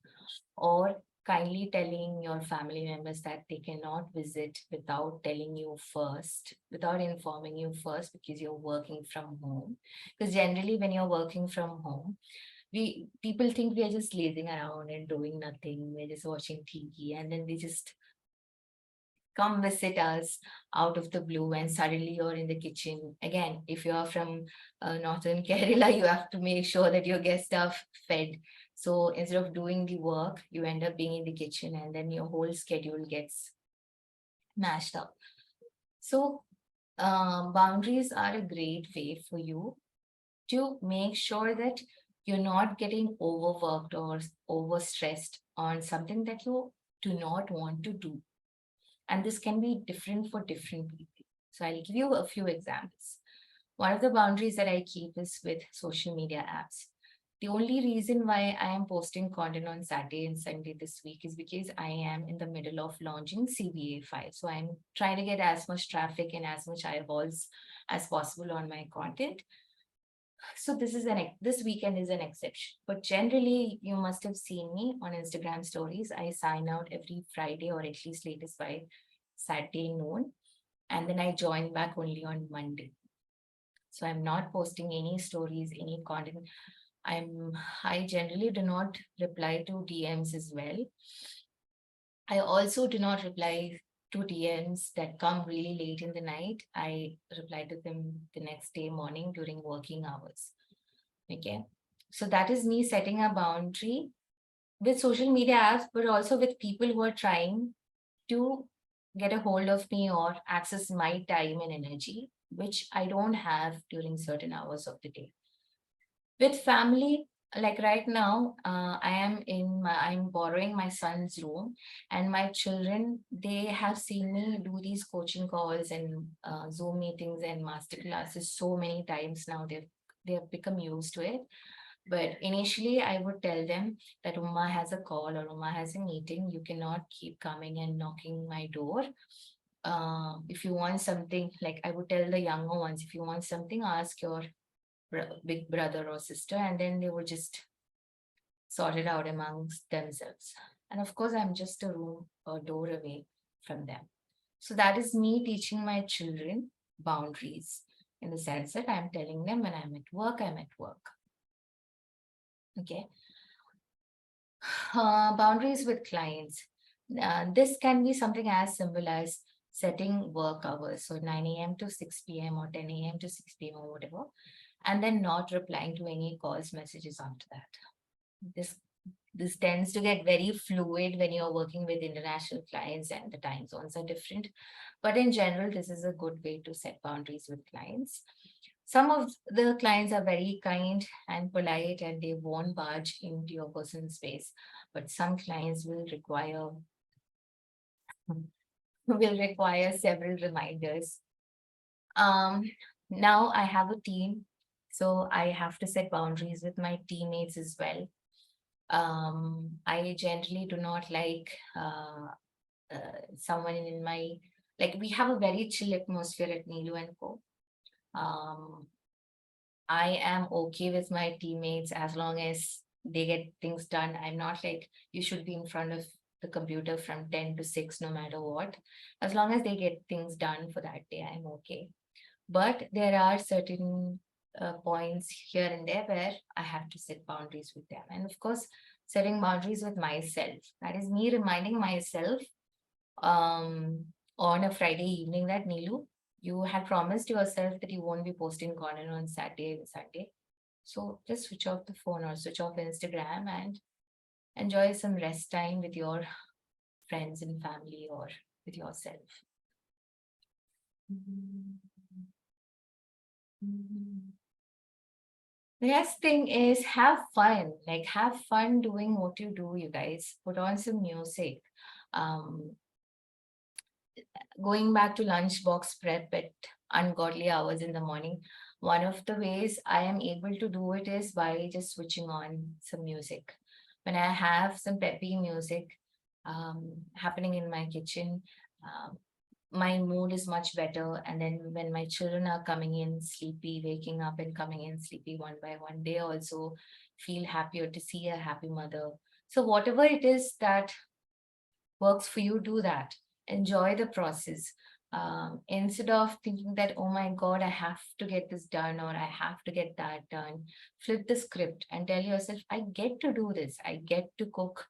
or kindly telling your family members that they cannot visit without telling you first, without informing you first, because you're working from home. Because generally, when you're working from home, we people think we are just lazing around and doing nothing. We're just watching TV, and then they just come visit us out of the blue, and suddenly you're in the kitchen. Again, if you are from northern Kerala, you have to make sure that your guests are fed. So instead of doing the work, you end up being in the kitchen, and then your whole schedule gets mashed up. So boundaries are a great way for you to make sure that you're not getting overworked or overstressed on something that you do not want to do. And this can be different for different people. So I'll give you a few examples. One of the boundaries that I keep is with social media apps. The only reason why I am posting content on Saturday and Sunday this week is because I am in the middle of launching CBA 5. So I'm trying to get as much traffic and as much eyeballs as possible on my content. So this weekend is an exception. But generally, you must have seen me on Instagram stories. I sign out every Friday or at least latest by Saturday noon, and then I join back only on Monday. So I'm not posting any stories, any content. I generally do not reply to DMs as well. I also do not reply to DMs that come really late in the night. I reply to them the next day morning during working hours. Okay. So that is me setting a boundary with social media apps, but also with people who are trying to get a hold of me or access my time and energy, which I don't have during certain hours of the day. With family, like right now, I'm borrowing my son's room, and my children, they have seen me do these coaching calls and Zoom meetings and master classes so many times now. They have become used to it. But initially, I would tell them that Uma has a call or Uma has a meeting. You cannot keep coming and knocking my door. If you want something, like I would tell the younger ones, if you want something, ask your big brother or sister, and then they would just sort it out amongst themselves. And of course, I'm just a room or door away from them. So that is me teaching my children boundaries in the sense that I'm telling them when I'm at work, I'm at work. Okay. Boundaries with clients. This can be something as simple as setting work hours, so 9 a.m. to 6 p.m. or 10 a.m. to 6 p.m. or whatever, and then not replying to any calls, messages after that. This this tends to get very fluid when you're working with international clients and the time zones are different. But in general, this is a good way to set boundaries with clients. Some of the clients are very kind and polite and they won't barge into your personal space. But some clients will require several reminders. Um, Now I have a team, so I have to set boundaries with my teammates as well. I generally do not like someone in my, like, we have a very chill atmosphere at Nilu and Co. Um, I am okay with my teammates as long as they get things done. I'm not like you should be in front of the computer from 10 to 6 no matter what. As long as they get things done for that day, I'm okay. But there are certain points here and there where I have to set boundaries with them. And of course, setting boundaries with myself. That is me reminding myself on a Friday evening that Nilu, You had promised yourself that you won't be posting content on Saturday and Sunday. So just switch off the phone or switch off Instagram and enjoy some rest time with your friends and family or with yourself. The next thing is have fun. Like have fun doing what you do, you guys. Put on some music. Um, Going back to lunchbox prep at ungodly hours in the morning, one of the ways I am able to do it is by just switching on some music. When I have some peppy music happening in my kitchen, um, my mood is much better. And then when my children are coming in sleepy, waking up and coming in sleepy one by one, they also feel happier to see a happy mother. So whatever it is that works for you, do that. Enjoy the process. Instead of thinking that, oh my God, I have to get this done or I have to get that done, flip the script and tell yourself, I get to do this. I get to cook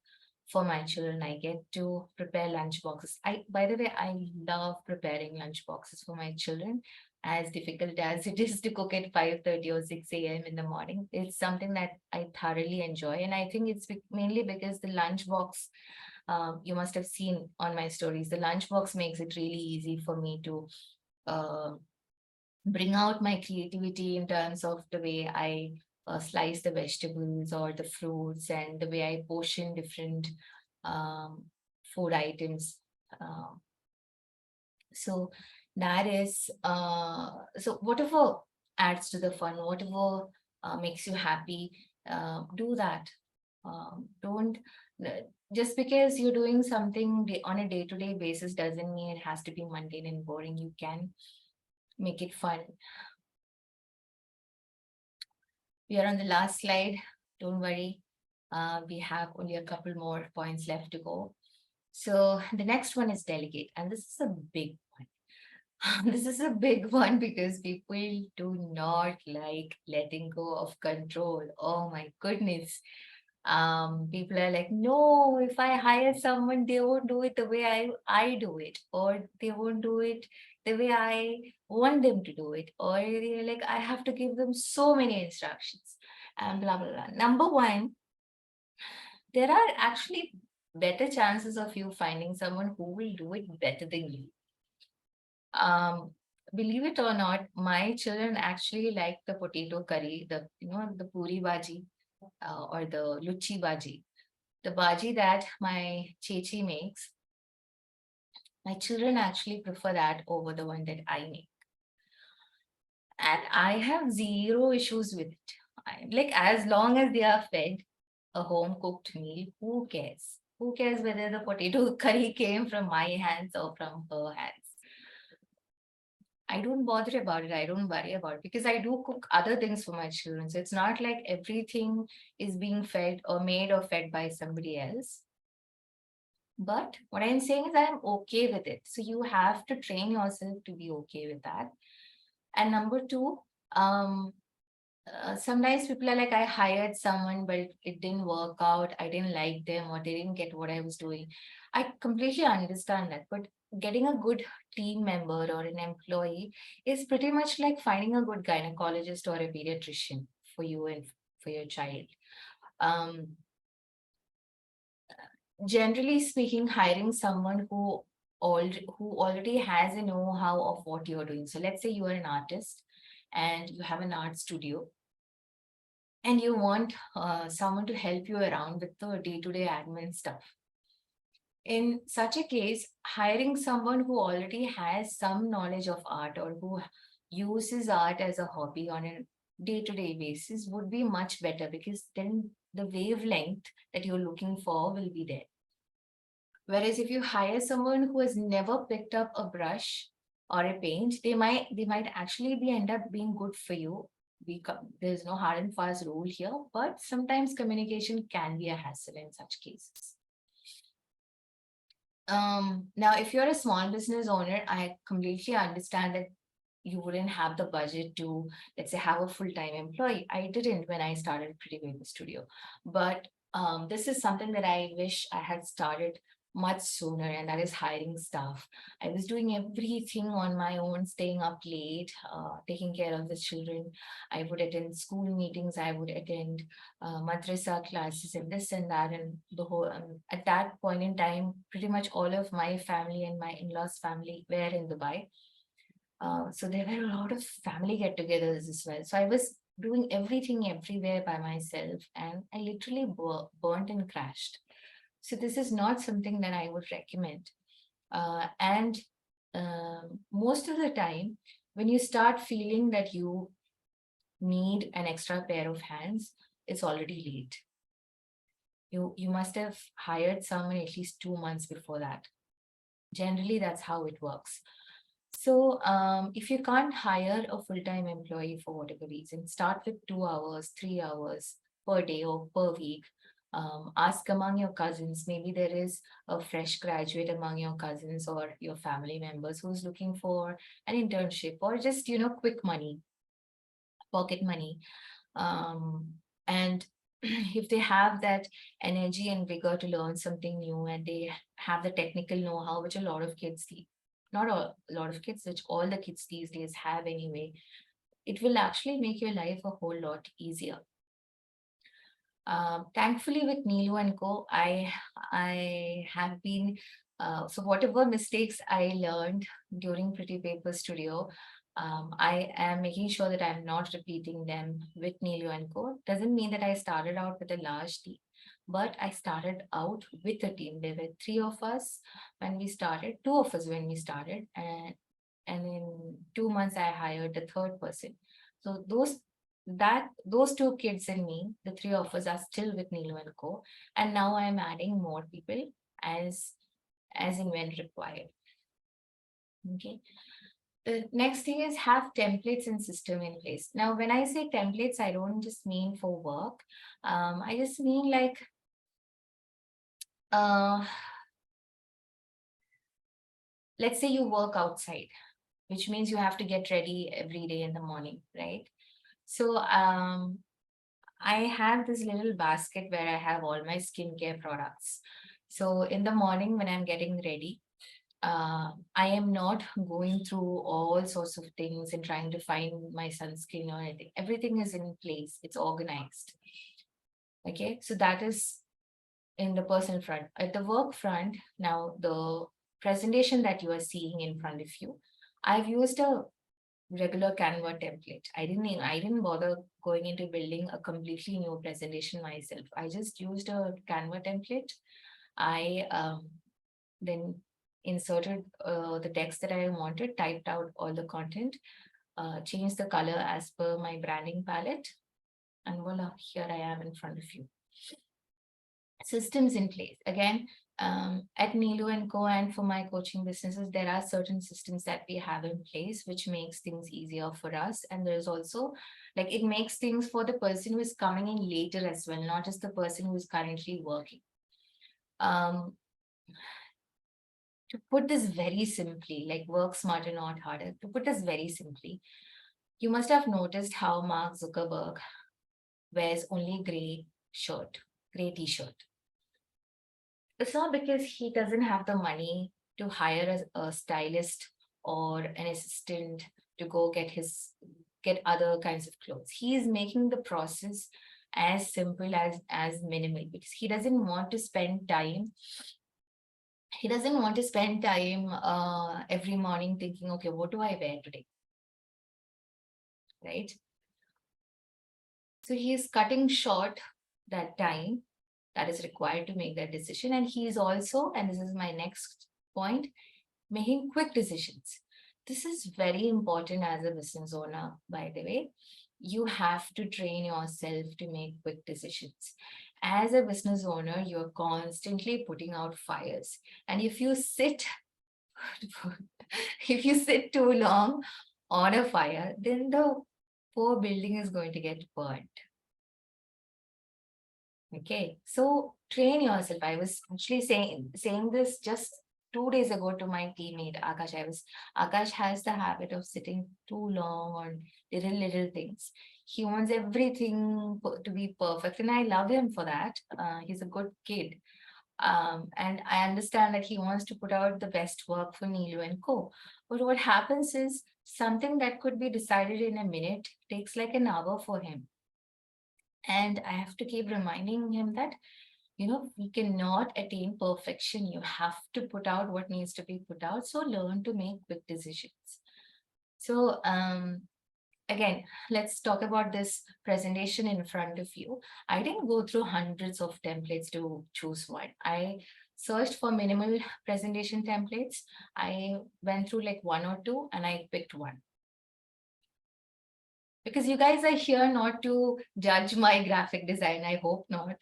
for my children. I get to prepare lunch boxes. By the way, I love preparing lunch boxes for my children. As difficult as it is to cook at 5:30 or 6 a.m. in the morning, it's something that I thoroughly enjoy. And I think it's mainly because the lunch box you must have seen on my stories. The lunchbox makes it really easy for me to uh, bring out my creativity in terms of the way I slice the vegetables or the fruits and the way I portion different um, food items. Um, so that is so whatever adds to the fun, whatever makes you happy, do that. Don't just because you're doing something on a day-to-day basis doesn't mean it has to be mundane and boring. You can make it fun. We are on the last slide. Don't worry. We have only a couple more points left to go. So the next one is delegate, and this is a big one. This is a big one because people do not like letting go of control. Oh my goodness. People are like, no, if I hire someone, they won't do it the way I do it, or they won't do it the way I want them to do it, or they're like, I have to give them so many instructions and blah blah blah. Number one, there are actually better chances of you finding someone who will do it better than you. Um, Believe it or not, my children actually like the potato curry, the puri bhaji or the luchi bhaji. The bhaji that my chechi makes, my children actually prefer that over the one that I make. And I have zero issues with it. Like as long as they are fed a home cooked meal, who cares? Who cares whether the potato curry came from my hands or from her hands? I don't bother about it. I don't worry about it because I do cook other things for my children. So it's not like everything is being fed or made or fed by somebody else. But what I'm saying is I'm okay with it. So you have to train yourself to be okay with that. And number two, um, sometimes people are like, I hired someone, but it didn't work out. I didn't like them or they didn't get what I was doing. I completely understand that. But getting a good team member or an employee is pretty much like finding a good gynecologist or a pediatrician for you and for your child. Um, Generally speaking, hiring someone who already has a know-how of what you're doing. So let's say you are an artist and you have an art studio and you want someone to help you around with the day-to-day admin stuff. In such a case, hiring someone who already has some knowledge of art or who uses art as a hobby on a day-to-day basis would be much better because then the wavelength that you're looking for will be there. Whereas if you hire someone who has never picked up a brush or a paint, they might actually be end up being good for you. There's no hard and fast rule here, but sometimes communication can be a hassle in such cases. Now, if you're a small business owner, I completely understand that you wouldn't have the budget to, let's say, have a full-time employee. I didn't when I started Pretty Baby Studio, but this is something that I wish I had started much sooner, and that is hiring staff. I was doing everything on my own, staying up late, taking care of the children. I would attend school meetings, I would attend madrasa classes and this and that, and the whole. At that point in time, pretty much all of my family and my in-laws' family were in Dubai. So there were a lot of family get-togethers as well. So I was doing everything everywhere by myself, and I literally burnt and crashed. So this is not something that I would recommend. And most of the time, when you start feeling that you need an extra pair of hands, it's already late. You must have hired someone at least 2 months before that. Generally, that's how it works. So if you can't hire a full-time employee for whatever reason, start with 2 hours, 3 hours per day or per week. Ask among your cousins. Maybe there is a fresh graduate among your cousins or your family members who's looking for an internship or just, quick money, pocket money. And if they have that energy and vigor to learn something new, and they have the technical know-how, which a lot of kids, not a lot of kids, which all the kids these days have anyway, it will actually make your life a whole lot easier. Thankfully, with Nilu and Co, I have been so whatever mistakes I learned during Pretty Paper Studio, I am making sure that I'm not repeating them with Nilu and Co. Doesn't mean that I started out with a large team, but I started out with a team. There were three of us when we started, two of us when we started, and in 2 months I hired the third person. So those two kids and me, the three of us are still with Nilu and Co. And now I'm adding more people as and when required. Okay. The next thing is have templates and system in place. Now, when I say templates, I don't just mean for work. I just mean like uh, let's say you work outside, which means you have to get ready every day in the morning, right? So I have this little basket where I have all my skincare products. So in the morning when I'm getting ready, I am not going through all sorts of things and trying to find my sunscreen or anything. Everything is in place. It's organized. Okay, so that is in the personal front. At the work front, now the presentation that you are seeing in front of you, I've used a regular Canva template. I didn't bother going into building a completely new presentation myself. I just used a Canva template. I then inserted the text that I wanted, typed out all the content, changed the color as per my branding palette, and voila, here I am in front of you. Systems in place. Again, at Nilu and Co and for my coaching businesses, there are certain systems that we have in place, which makes things easier for us. And there's also like it makes things for the person who is coming in later as well, not just the person who is currently working. To put this very simply, like work smarter, not harder, to put this very simply, you must have noticed how Mark Zuckerberg wears only gray t-shirt. It's not because he doesn't have the money to hire a stylist or an assistant to go get other kinds of clothes. He is making the process as simple as minimal because he doesn't want to spend time. He doesn't want to spend time every morning thinking, okay, what do I wear today? Right? So he is cutting short that time that is required to make that decision. And he is also, and this is my next point, making quick decisions. This is very important as a business owner, by the way. You have to train yourself to make quick decisions. As a business owner, you're constantly putting out fires. And if you sit if you sit too long on a fire, then the poor building is going to get burnt. Okay, so train yourself. I was actually saying this just 2 days ago to my teammate Akash. Akash has the habit of sitting too long on little things. He wants everything to be perfect, and I love him for that. He's a good kid, And I understand that he wants to put out the best work for Nilu and Co. But what happens is something that could be decided in a minute takes like an hour for him. And I have to keep reminding him that, we cannot attain perfection. You have to put out what needs to be put out. So learn to make quick decisions. So, again, let's talk about this presentation in front of you. I didn't go through hundreds of templates to choose one. I searched for minimal presentation templates. I went through like one or two and I picked one. Because you guys are here not to judge my graphic design. I hope not.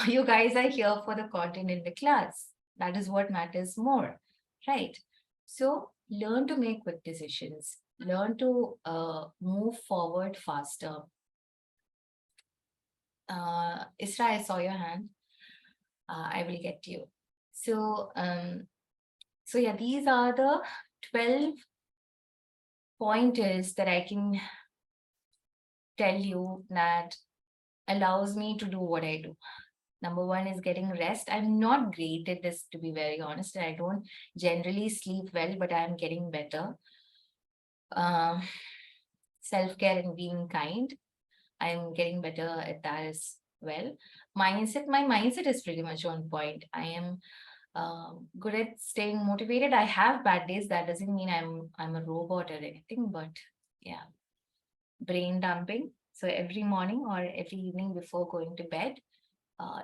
You guys are here for the content in the class. That is what matters more, right? So learn to make quick decisions. Learn to move forward faster. Isra, I saw your hand. I will get to you. So, yeah, these are the 12 pointers that I can tell you that allows me to do what I do. Number one is getting rest. I'm not great at this, to be very honest. I don't generally sleep well, but I'm getting better. Self-care and being kind. I'm getting better at that as well. Mindset, my mindset is pretty much on point. I am good at staying motivated. I have bad days. That doesn't mean I'm a robot or anything, but yeah. Brain dumping. So every morning or every evening before going to bed,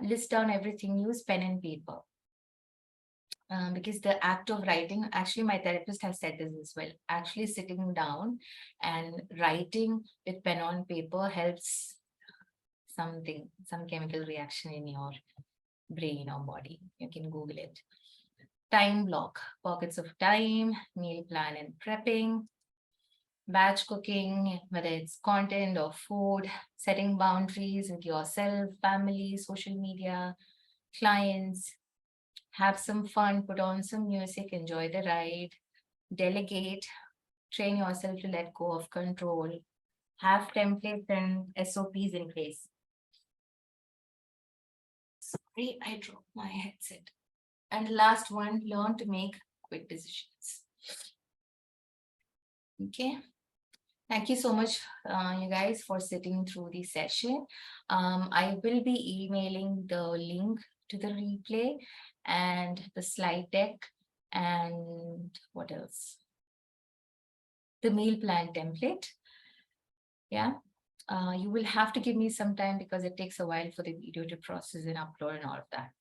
list down everything, use pen and paper. Because the act of writing, actually, my therapist has said this as well. Actually, sitting down and writing with pen on paper helps some chemical reaction in your brain or body. You can Google it. Time block, pockets of time, meal plan and prepping, batch cooking, whether it's content or food, setting boundaries with yourself, family, social media, clients, have some fun, put on some music, enjoy the ride, delegate, train yourself to let go of control, have templates and SOPs in place. Sorry, I dropped my headset. And the last one, learn to make quick decisions. Okay. Thank you so much, you guys, for sitting through the session. I will be emailing the link to the replay and the slide deck and what else? The meal plan template. Yeah. You will have to give me some time because it takes a while for the video to process and upload and all of that.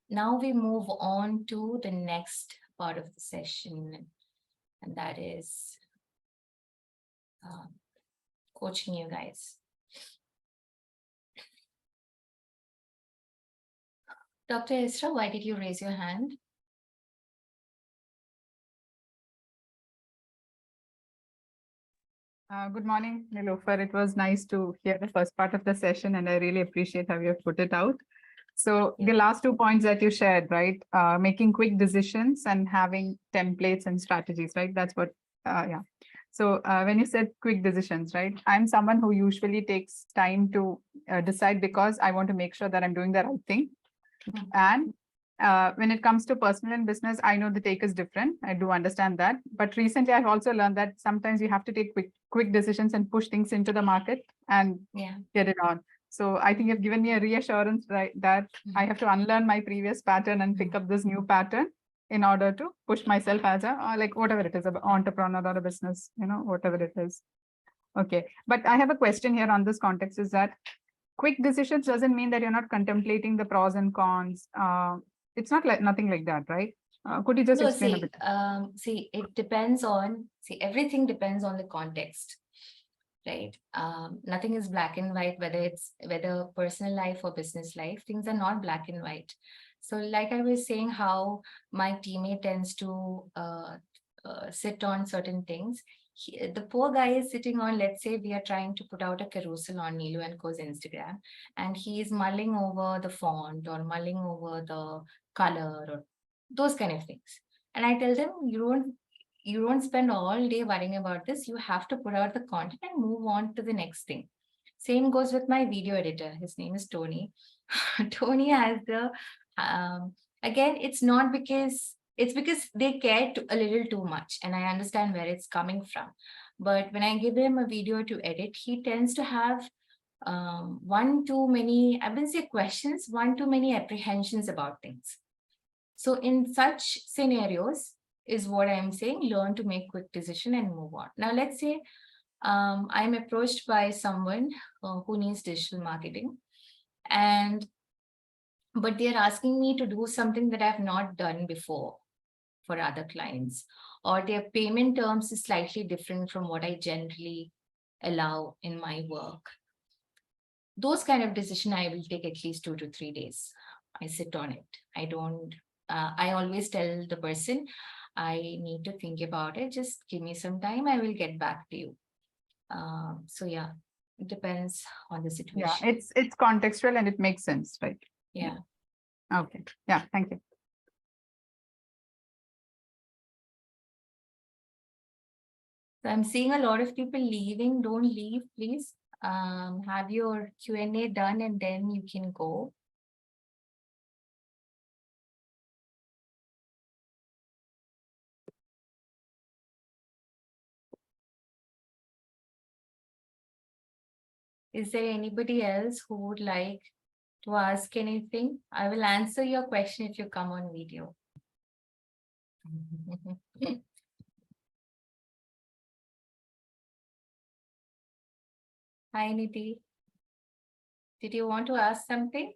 Now we move on to the next part of the session, and that is coaching you guys. Dr. Isra, why did you raise your hand? Good morning, Nilofer. It was nice to hear the first part of the session, and I really appreciate how you have put it out. So the last 2 points that you shared, right? Making quick decisions and having templates and strategies, right? That's what, yeah. So when you said quick decisions, right? I'm someone who usually takes time to decide because I want to make sure that I'm doing the right thing. And when it comes to personal and business, I know the take is different. I do understand that. But recently, I've also learned that sometimes you have to take quick decisions and push things into the market and get it on. So I think you've given me a reassurance, right, that I have to unlearn my previous pattern and pick up this new pattern in order to push myself as a, like whatever it is, an entrepreneur or a business, whatever it is. Okay. But I have a question here on this context is that quick decisions doesn't mean that you're not contemplating the pros and cons. It's not like nothing like that, right? Could you just explain a bit? It depends on, everything depends on the context, right? Nothing is black and white, whether personal life or business life, things are not black and white. So like I was saying, how my teammate tends to sit on certain things. The poor guy is sitting on, let's say we are trying to put out a carousel on Nilu and Co's Instagram, and he's mulling over the font or mulling over the color or those kind of things. And I tell them, you don't spend all day worrying about this. You have to put out the content and move on to the next thing. Same goes with my video editor. His name is Tony. Tony has the again, it's because they care a little too much, and I understand where it's coming from. But when I give him a video to edit, he tends to have one too many, I wouldn't say questions, one too many apprehensions about things. So in such scenarios is what I'm saying, learn to make quick decision and move on. Now let's say I'm approached by someone who needs digital marketing, and but they're asking me to do something that I've not done before for other clients, or their payment terms is slightly different from what I generally allow in my work. Those kind of decision I will take at least 2 to 3 days. I sit on it. I don't. I always tell the person, I need to think about it. Just give me some time. I will get back to you. So yeah, it depends on the Yeah, situation. it's contextual and it makes sense, right? Yeah. Okay. Yeah, thank you. So I'm seeing a lot of people leaving. Don't leave, please. Have your Q&A done and then you can go. Is there anybody else who would like to ask anything? I will answer your question if you come on video. Hi, Nidhi. Did you want to ask something?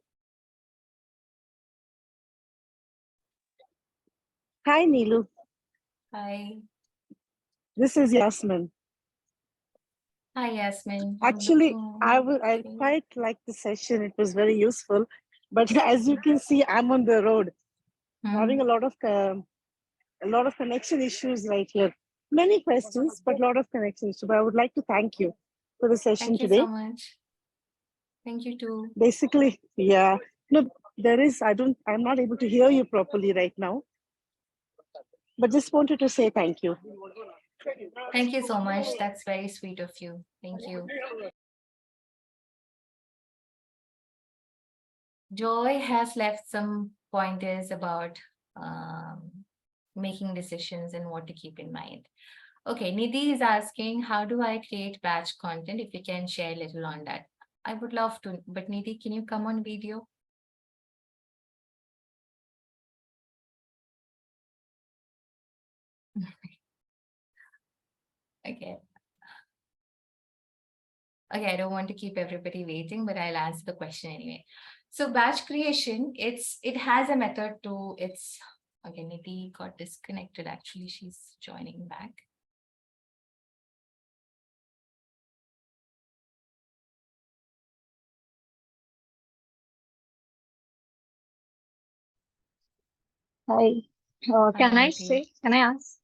Hi, Neelu. Hi. This is Yasmin. Hi, Yasmin. I'm Actually, looking. I quite liked the session. It was very useful. But as you can see, I'm on the road, having a lot of connection issues right here. Many questions, but a lot of connection issues. But I would like to thank you for the session Thank you so today. much. Thank you too. Basically, yeah. No, I'm not able to hear you properly right now. But just wanted to say thank you. Thank you so much. That's very sweet of you. Thank you. Joy has left some pointers about making decisions and what to keep in mind. Okay, Nidhi is asking, how do I create batch content? If you can share a little on that. I would love to, but Nidhi, can you come on video? Okay. Okay, I don't want to keep everybody waiting, but I'll answer the question anyway. So batch creation, it has a method to its. Okay, Nidhi got disconnected. Actually, she's joining back. Hi. Hi, Can I Nidhi. say? Can I ask?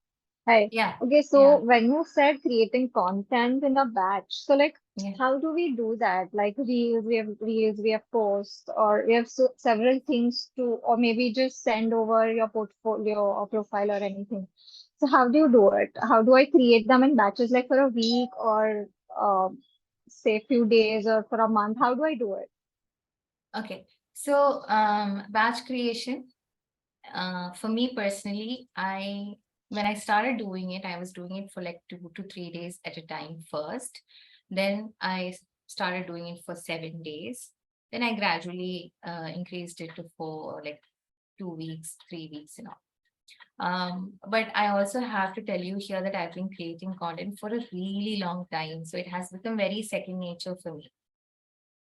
Hi. Yeah, Okay, so yeah, when you said creating content in a batch, so like, yeah. how do we do that? Like reels, we have posts, or we have several things to, or maybe just send over your portfolio or profile or anything. So how do you do it? How do I create them in batches, like for a week or say few days or for a month? How do I do it? Okay. So batch creation, for me personally, when I started doing it, I was doing it for like 2 to 3 days at a time first. Then I started doing it for 7 days. Then I gradually increased it to for like 2 weeks, 3 weeks, and all. But I also have to tell you here that I've been creating content for a really long time. So it has become very second nature for me.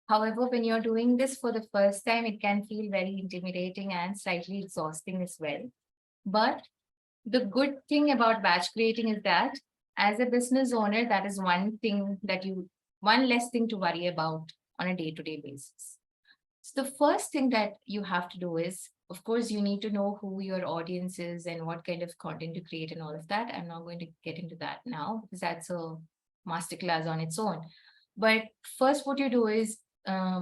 However, when you're doing this for the first time, it can feel very intimidating and slightly exhausting as well. But the good thing about batch creating is that as a business owner, that is one less thing to worry about on a day-to-day basis. So the first thing that you have to do is, of course, you need to know who your audience is and what kind of content to create and all of that. I'm not going to get into that now because that's a masterclass on its own. But first, what you do is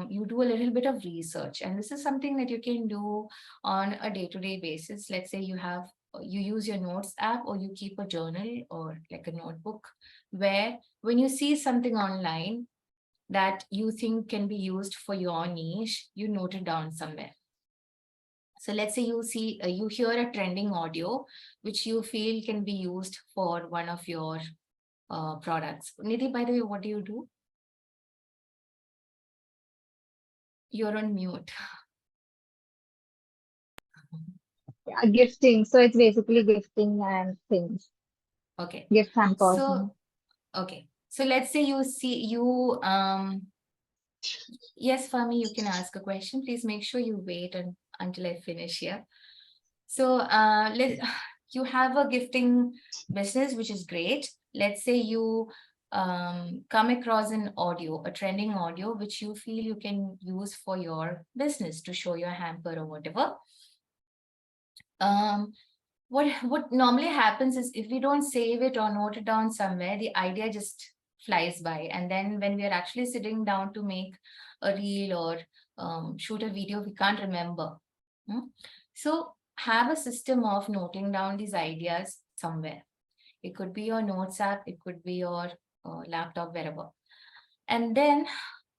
you do a little bit of research, and this is something that you can do on a day-to-day basis. Let's say you use your notes app, or you keep a journal or like a notebook where when you see something online, that you think can be used for your niche, you note it down somewhere. So let's say you hear a trending audio, which you feel can be used for one of your products. Nidhi, by the way, what do you do? You're on mute. Yeah, gifting. So it's basically gifting and things. Okay. Gift hampers. So, okay. So let's say yes, Fami, you can ask a question. Please make sure you wait until I finish here. So you have a gifting business, which is great. Let's say you come across an audio, a trending audio, which you feel you can use for your business to show your hamper or whatever. What normally happens is if we don't save it or note it down somewhere, the idea just flies by. And then when we are actually sitting down to make a reel or shoot a video, we can't remember. So have a system of noting down these ideas somewhere. It could be your notes app, it could be your laptop, wherever. And then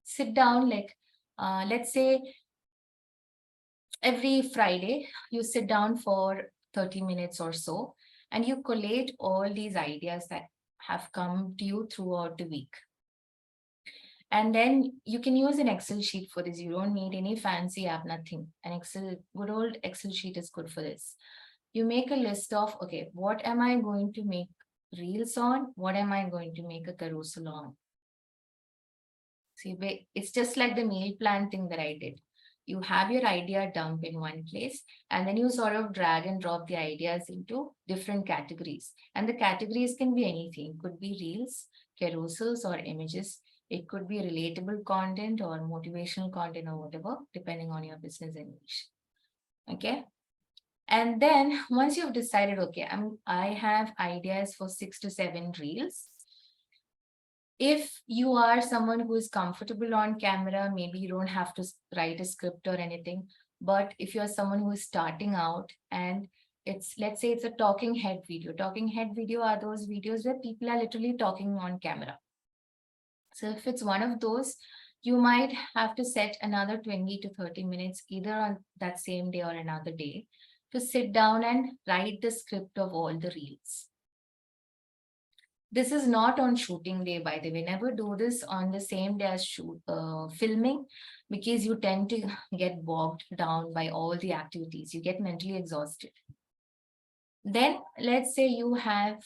sit down, like let's say every Friday, you sit down for 30 minutes or so, and you collate all these ideas that have come to you throughout the week. And then you can use an Excel sheet for this. You don't need any fancy app, nothing. An good old Excel sheet is good for this. You make a list of, okay, what am I going to make reels on? What am I going to make a carousel on? See, it's just like the meal plan thing that I did. You have your idea dump in one place, and then you sort of drag and drop the ideas into different categories. And the categories can be anything. It could be reels, carousels, or images. It could be relatable content or motivational content or whatever, depending on your business and niche. Okay. And then once you've decided, okay, I have ideas for 6 to 7 reels. If you are someone who is comfortable on camera, maybe you don't have to write a script or anything. But if you're someone who is starting out and let's say it's a talking head video. Talking head video are those videos where people are literally talking on camera. So if it's one of those, you might have to set another 20 to 30 minutes, either on that same day or another day, to sit down and write the script of all the reels. This is not on shooting day, by the way. Never do this on the same day as filming, because you tend to get bogged down by all the activities. You get mentally exhausted. Then let's say you have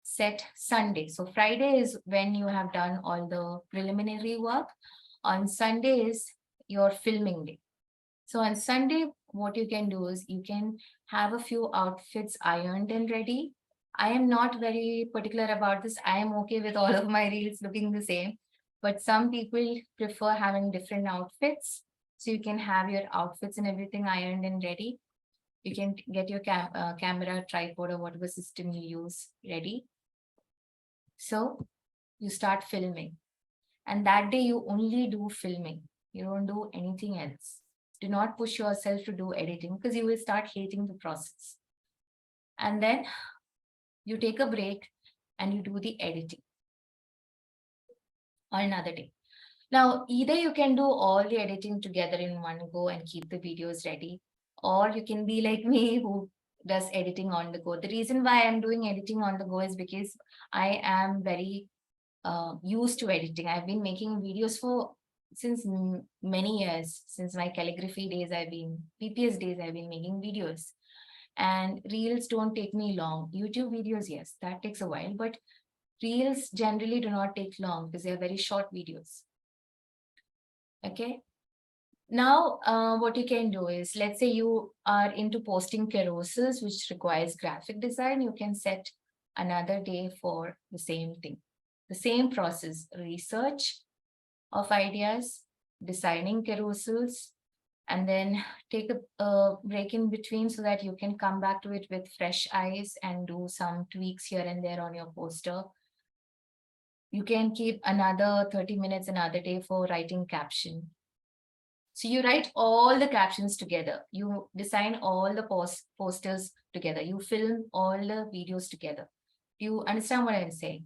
set Sunday. So Friday is when you have done all the preliminary work. On Sunday is your filming day. So on Sunday, what you can do is you can have a few outfits ironed and ready. I am not very particular about this. I am okay with all of my reels looking the same, but some people prefer having different outfits. So you can have your outfits and everything ironed and ready. You can get your camera, tripod, or whatever system you use ready. So you start filming. And that day you only do filming. You don't do anything else. Do not push yourself to do editing because you will start hating the process. And then you take a break and you do the editing on another day. Now, either you can do all the editing together in one go and keep the videos ready, or you can be like me who does editing on the go. The reason why I'm doing editing on the go is because I am very used to editing. I've been making videos since many years, since my calligraphy days, PPS days, I've been making videos. And reels don't take me long. YouTube videos, yes, that takes a while, but reels generally do not take long because they are very short videos. Okay. Now, what you can do is, let's say you are into posting carousels, which requires graphic design. You can set another day for the same thing. The same process, research of ideas, designing carousels, and then take a break in between so that you can come back to it with fresh eyes and do some tweaks here and there on your poster. You can keep another 30 minutes another day for writing caption. So you write all the captions together. You design all the posters together. You film all the videos together. Do you understand what I'm saying?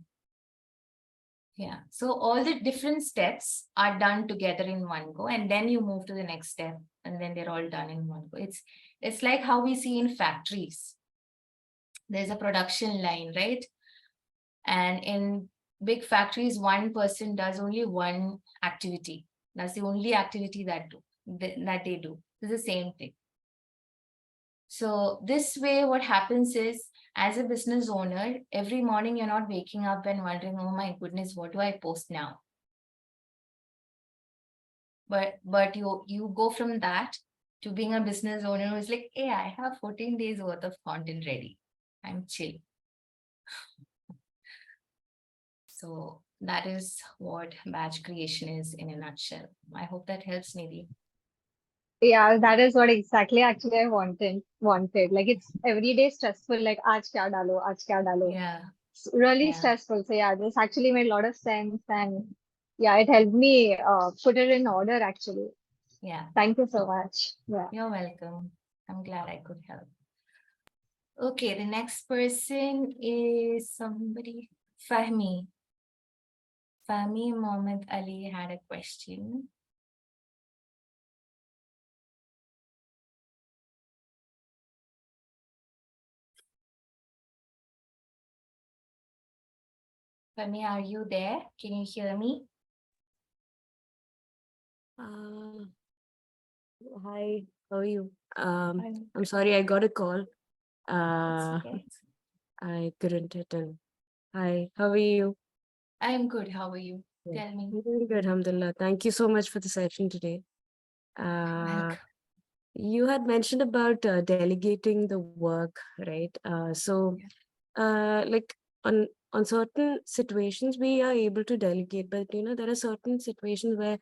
Yeah. So all the different steps are done together in one go, and then you move to the next step, and then they're all done in one go. It's like how we see in factories. There's a production line, right? And in big factories, one person does only one activity. That's the only activity that they do. It's the same thing. So this way, what happens is, as a business owner, every morning you're not waking up and wondering, oh my goodness, what do I post now? But you go from that to being a business owner who's like, hey, I have 14 days worth of content ready. I'm chill. So that is what batch creation is in a nutshell. I hope that helps, Nidhi. Yeah, that is what exactly actually I wanted. Like it's every day stressful, like aaj kya dalo, aaj kya dalo. Yeah, It's really yeah, stressful. So yeah, this actually made a lot of sense, and yeah, it helped me put it in order actually. yeah. Thank you so much. Yeah. You're welcome. I'm glad I could help. Okay, the next person is somebody, Fahmi. Fahmi Mohammed Ali had a question. Fahmi, are you there? Can you hear me? Uh, Hi, how are you? I'm I'm sorry, I got a call. It's Uh, okay. I couldn't attend. Hi, how are you? I'm good. How are you? Yeah, Tell me. I'm doing good, alhamdulillah. Thank you so much for the session today. Welcome. You had mentioned about delegating the work, right? Like on certain situations we are able to delegate, but there are certain situations where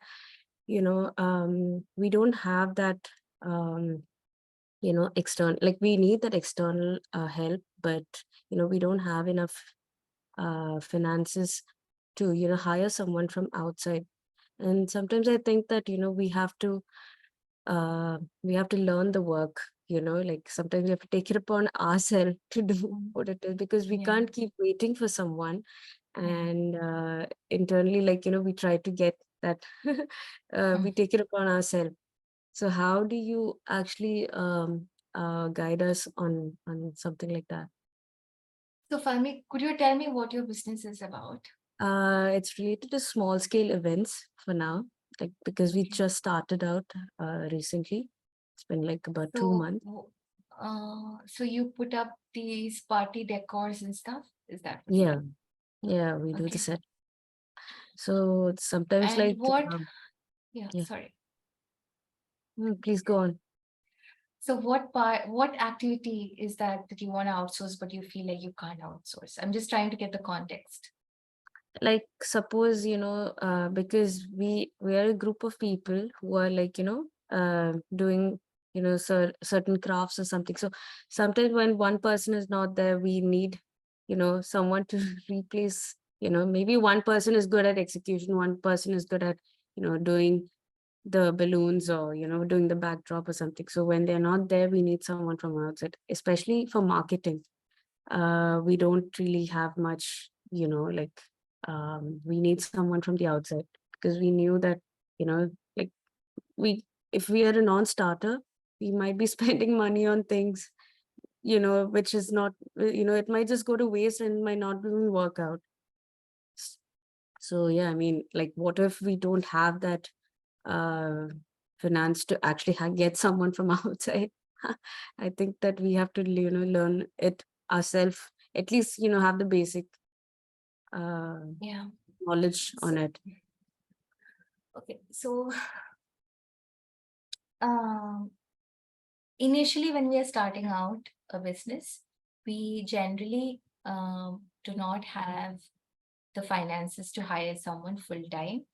we don't have that um external, like we need that external help, but we don't have enough finances to hire someone from outside. And sometimes I think that we have to learn the work, like sometimes we have to take it upon ourselves to do what it is, because we Yeah. can't keep waiting for someone. Yeah. And internally, like we try to get that we take it upon ourselves. So how do you actually guide us on something like that? So, Fahmi, could you tell me what your business is about? It's related to small scale events for now, like because we Okay. just started out recently. It's been like about 2 months. So you put up these party decors and stuff? Is that what you Yeah, do? yeah, we do the Okay. set. So it's sometimes And like, what? Yeah, yeah, sorry. please go on. So what activity is that you want to outsource, but you feel like you can't outsource? I'm just trying to get the context. Like suppose because we are a group of people who are like doing certain crafts or something. So sometimes when one person is not there, we need someone to replace. Maybe one person is good at execution, one person is good at doing the balloons, or doing the backdrop or something. So when they're not there, we need someone from outside, especially for marketing. We don't really have much, like we need someone from the outside, because we knew that, like we if we are a non-starter, we might be spending money on things, which is not, it might just go to waste and might not even work out. So yeah, I mean, like what if we don't have that uh finance to actually get someone from outside? I think that we have to learn it ourselves, at least have the basic uh, Yeah. knowledge on it. Okay. So um, initially, when we are starting out a business, we generally do not have the finances to hire someone full time,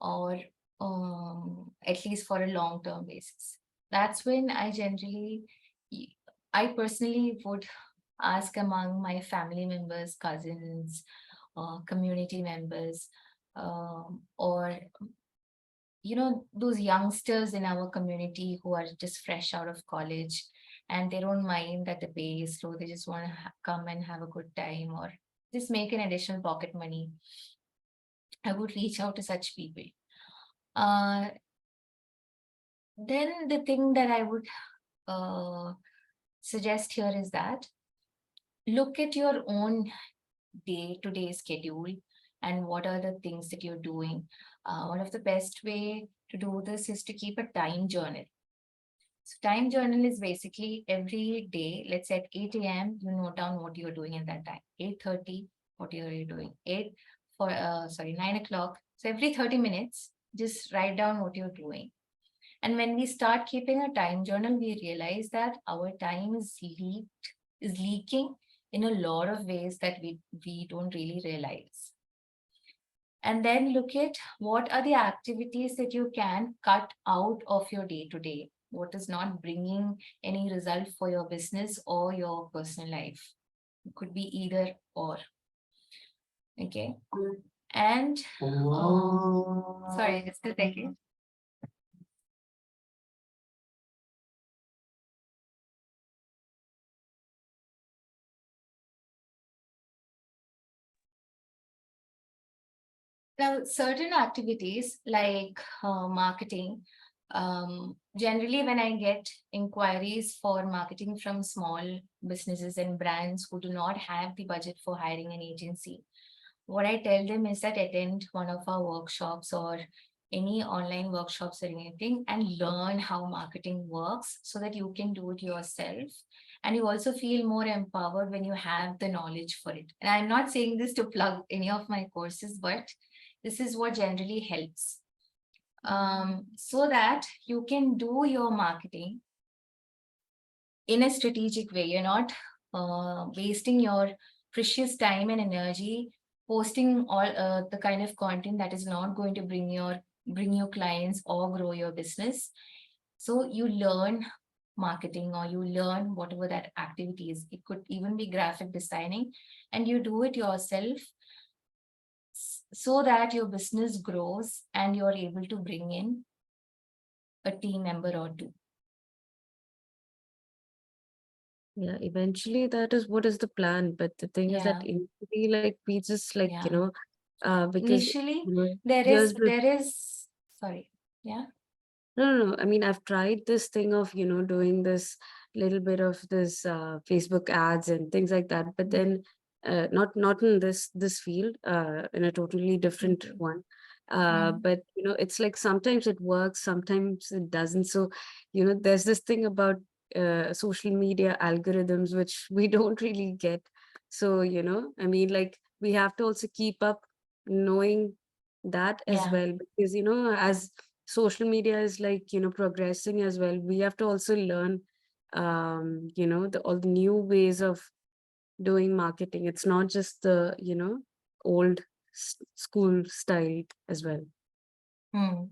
or at least for a long term basis. That's when I personally would ask among my family members, cousins, community members, or those youngsters in our community who are just fresh out of college, and they don't mind that the pay is low. They just want to come and have a good time, or just make an additional pocket money. I would reach out to such people. Then the thing that I would suggest here is that look at your own day-to-day schedule and what are the things that you're doing. One of the best way to do this is to keep a time journal. So time journal is basically every day, let's say at 8 a.m., you note down what you're doing in that time. 8:30, what you're doing. 9 o'clock. So every 30 minutes, just write down what you're doing. And when we start keeping a time journal, we realize that our time is leaking in a lot of ways that we don't really realize. And then look at what are the activities that you can cut out of your day-to-day, what is not bringing any result for your business or your personal life. It could be either or. Okay. And sorry, just a second. Now, certain activities like marketing, generally when I get inquiries for marketing from small businesses and brands who do not have the budget for hiring an agency, what I tell them is that attend one of our workshops or any online workshops or anything and learn how marketing works so that you can do it yourself. And you also feel more empowered when you have the knowledge for it. And I'm not saying this to plug any of my courses, but this is what generally helps. So that you can do your marketing in a strategic way. You're not wasting your precious time and energy posting all the kind of content that is not going to bring your clients or grow your business. So you learn marketing or you learn whatever that activity is. It could even be graphic designing, and you do it yourself so that your business grows and you're able to bring in a team member or two. Yeah, eventually that is what is the plan. But the thing is that Yeah. initially, like we just like, Yeah. because Initially, you know, there years is, sorry, yeah. No. I mean, I've tried this thing of, doing this little bit of this Facebook ads and things like that, but then not in this field, in a totally different Okay. one. Mm. But it's like sometimes it works, sometimes it doesn't. So, there's this thing about social media algorithms which we don't really get. So, I mean, like we have to also keep up knowing that as Yeah. well, because as social media is like progressing as well, we have to also learn all the new ways of doing marketing. It's not just the old school style as well. Hmm.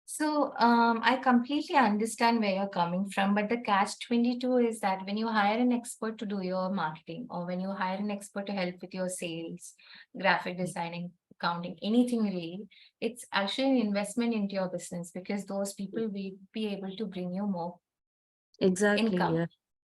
So I completely understand where you're coming from, but the catch-22 is that when you hire an expert to do your marketing, or when you hire an expert to help with your sales, graphic designing, accounting, anything really, it's actually an investment into your business because those people will be able to bring you more Exactly. income. Yeah.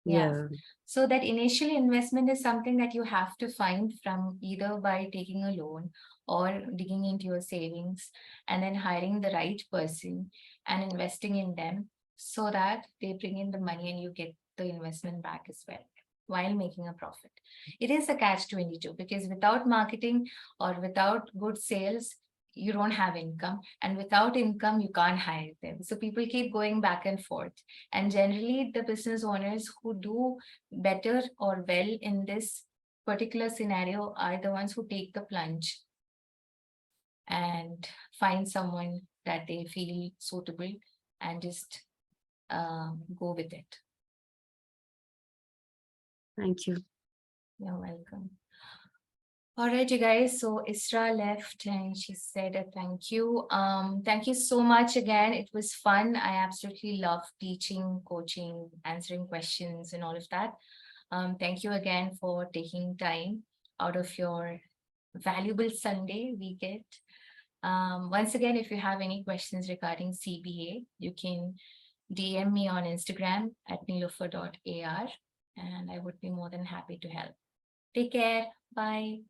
Yeah. Yeah. So that initial investment is something that you have to find from either by taking a loan or digging into your savings and then hiring the right person and investing in them so that they bring in the money and you get the investment back as well while making a profit. It is a catch-22 because without marketing or without good sales, you don't have income, and without income you can't hire them. So people keep going back and forth, and generally the business owners who do better or well in this particular scenario are the ones who take the plunge and find someone that they feel suitable and just go with it. Thank you. You're welcome. All right, you guys. So Isra left and she said a thank you. Thank you so much again. It was fun. I absolutely love teaching, coaching, answering questions and all of that. Thank you again for taking time out of your valuable Sunday weekend. Once again, if you have any questions regarding CBA, you can DM me on Instagram at nilofer.ar and I would be more than happy to help. Take care. Bye.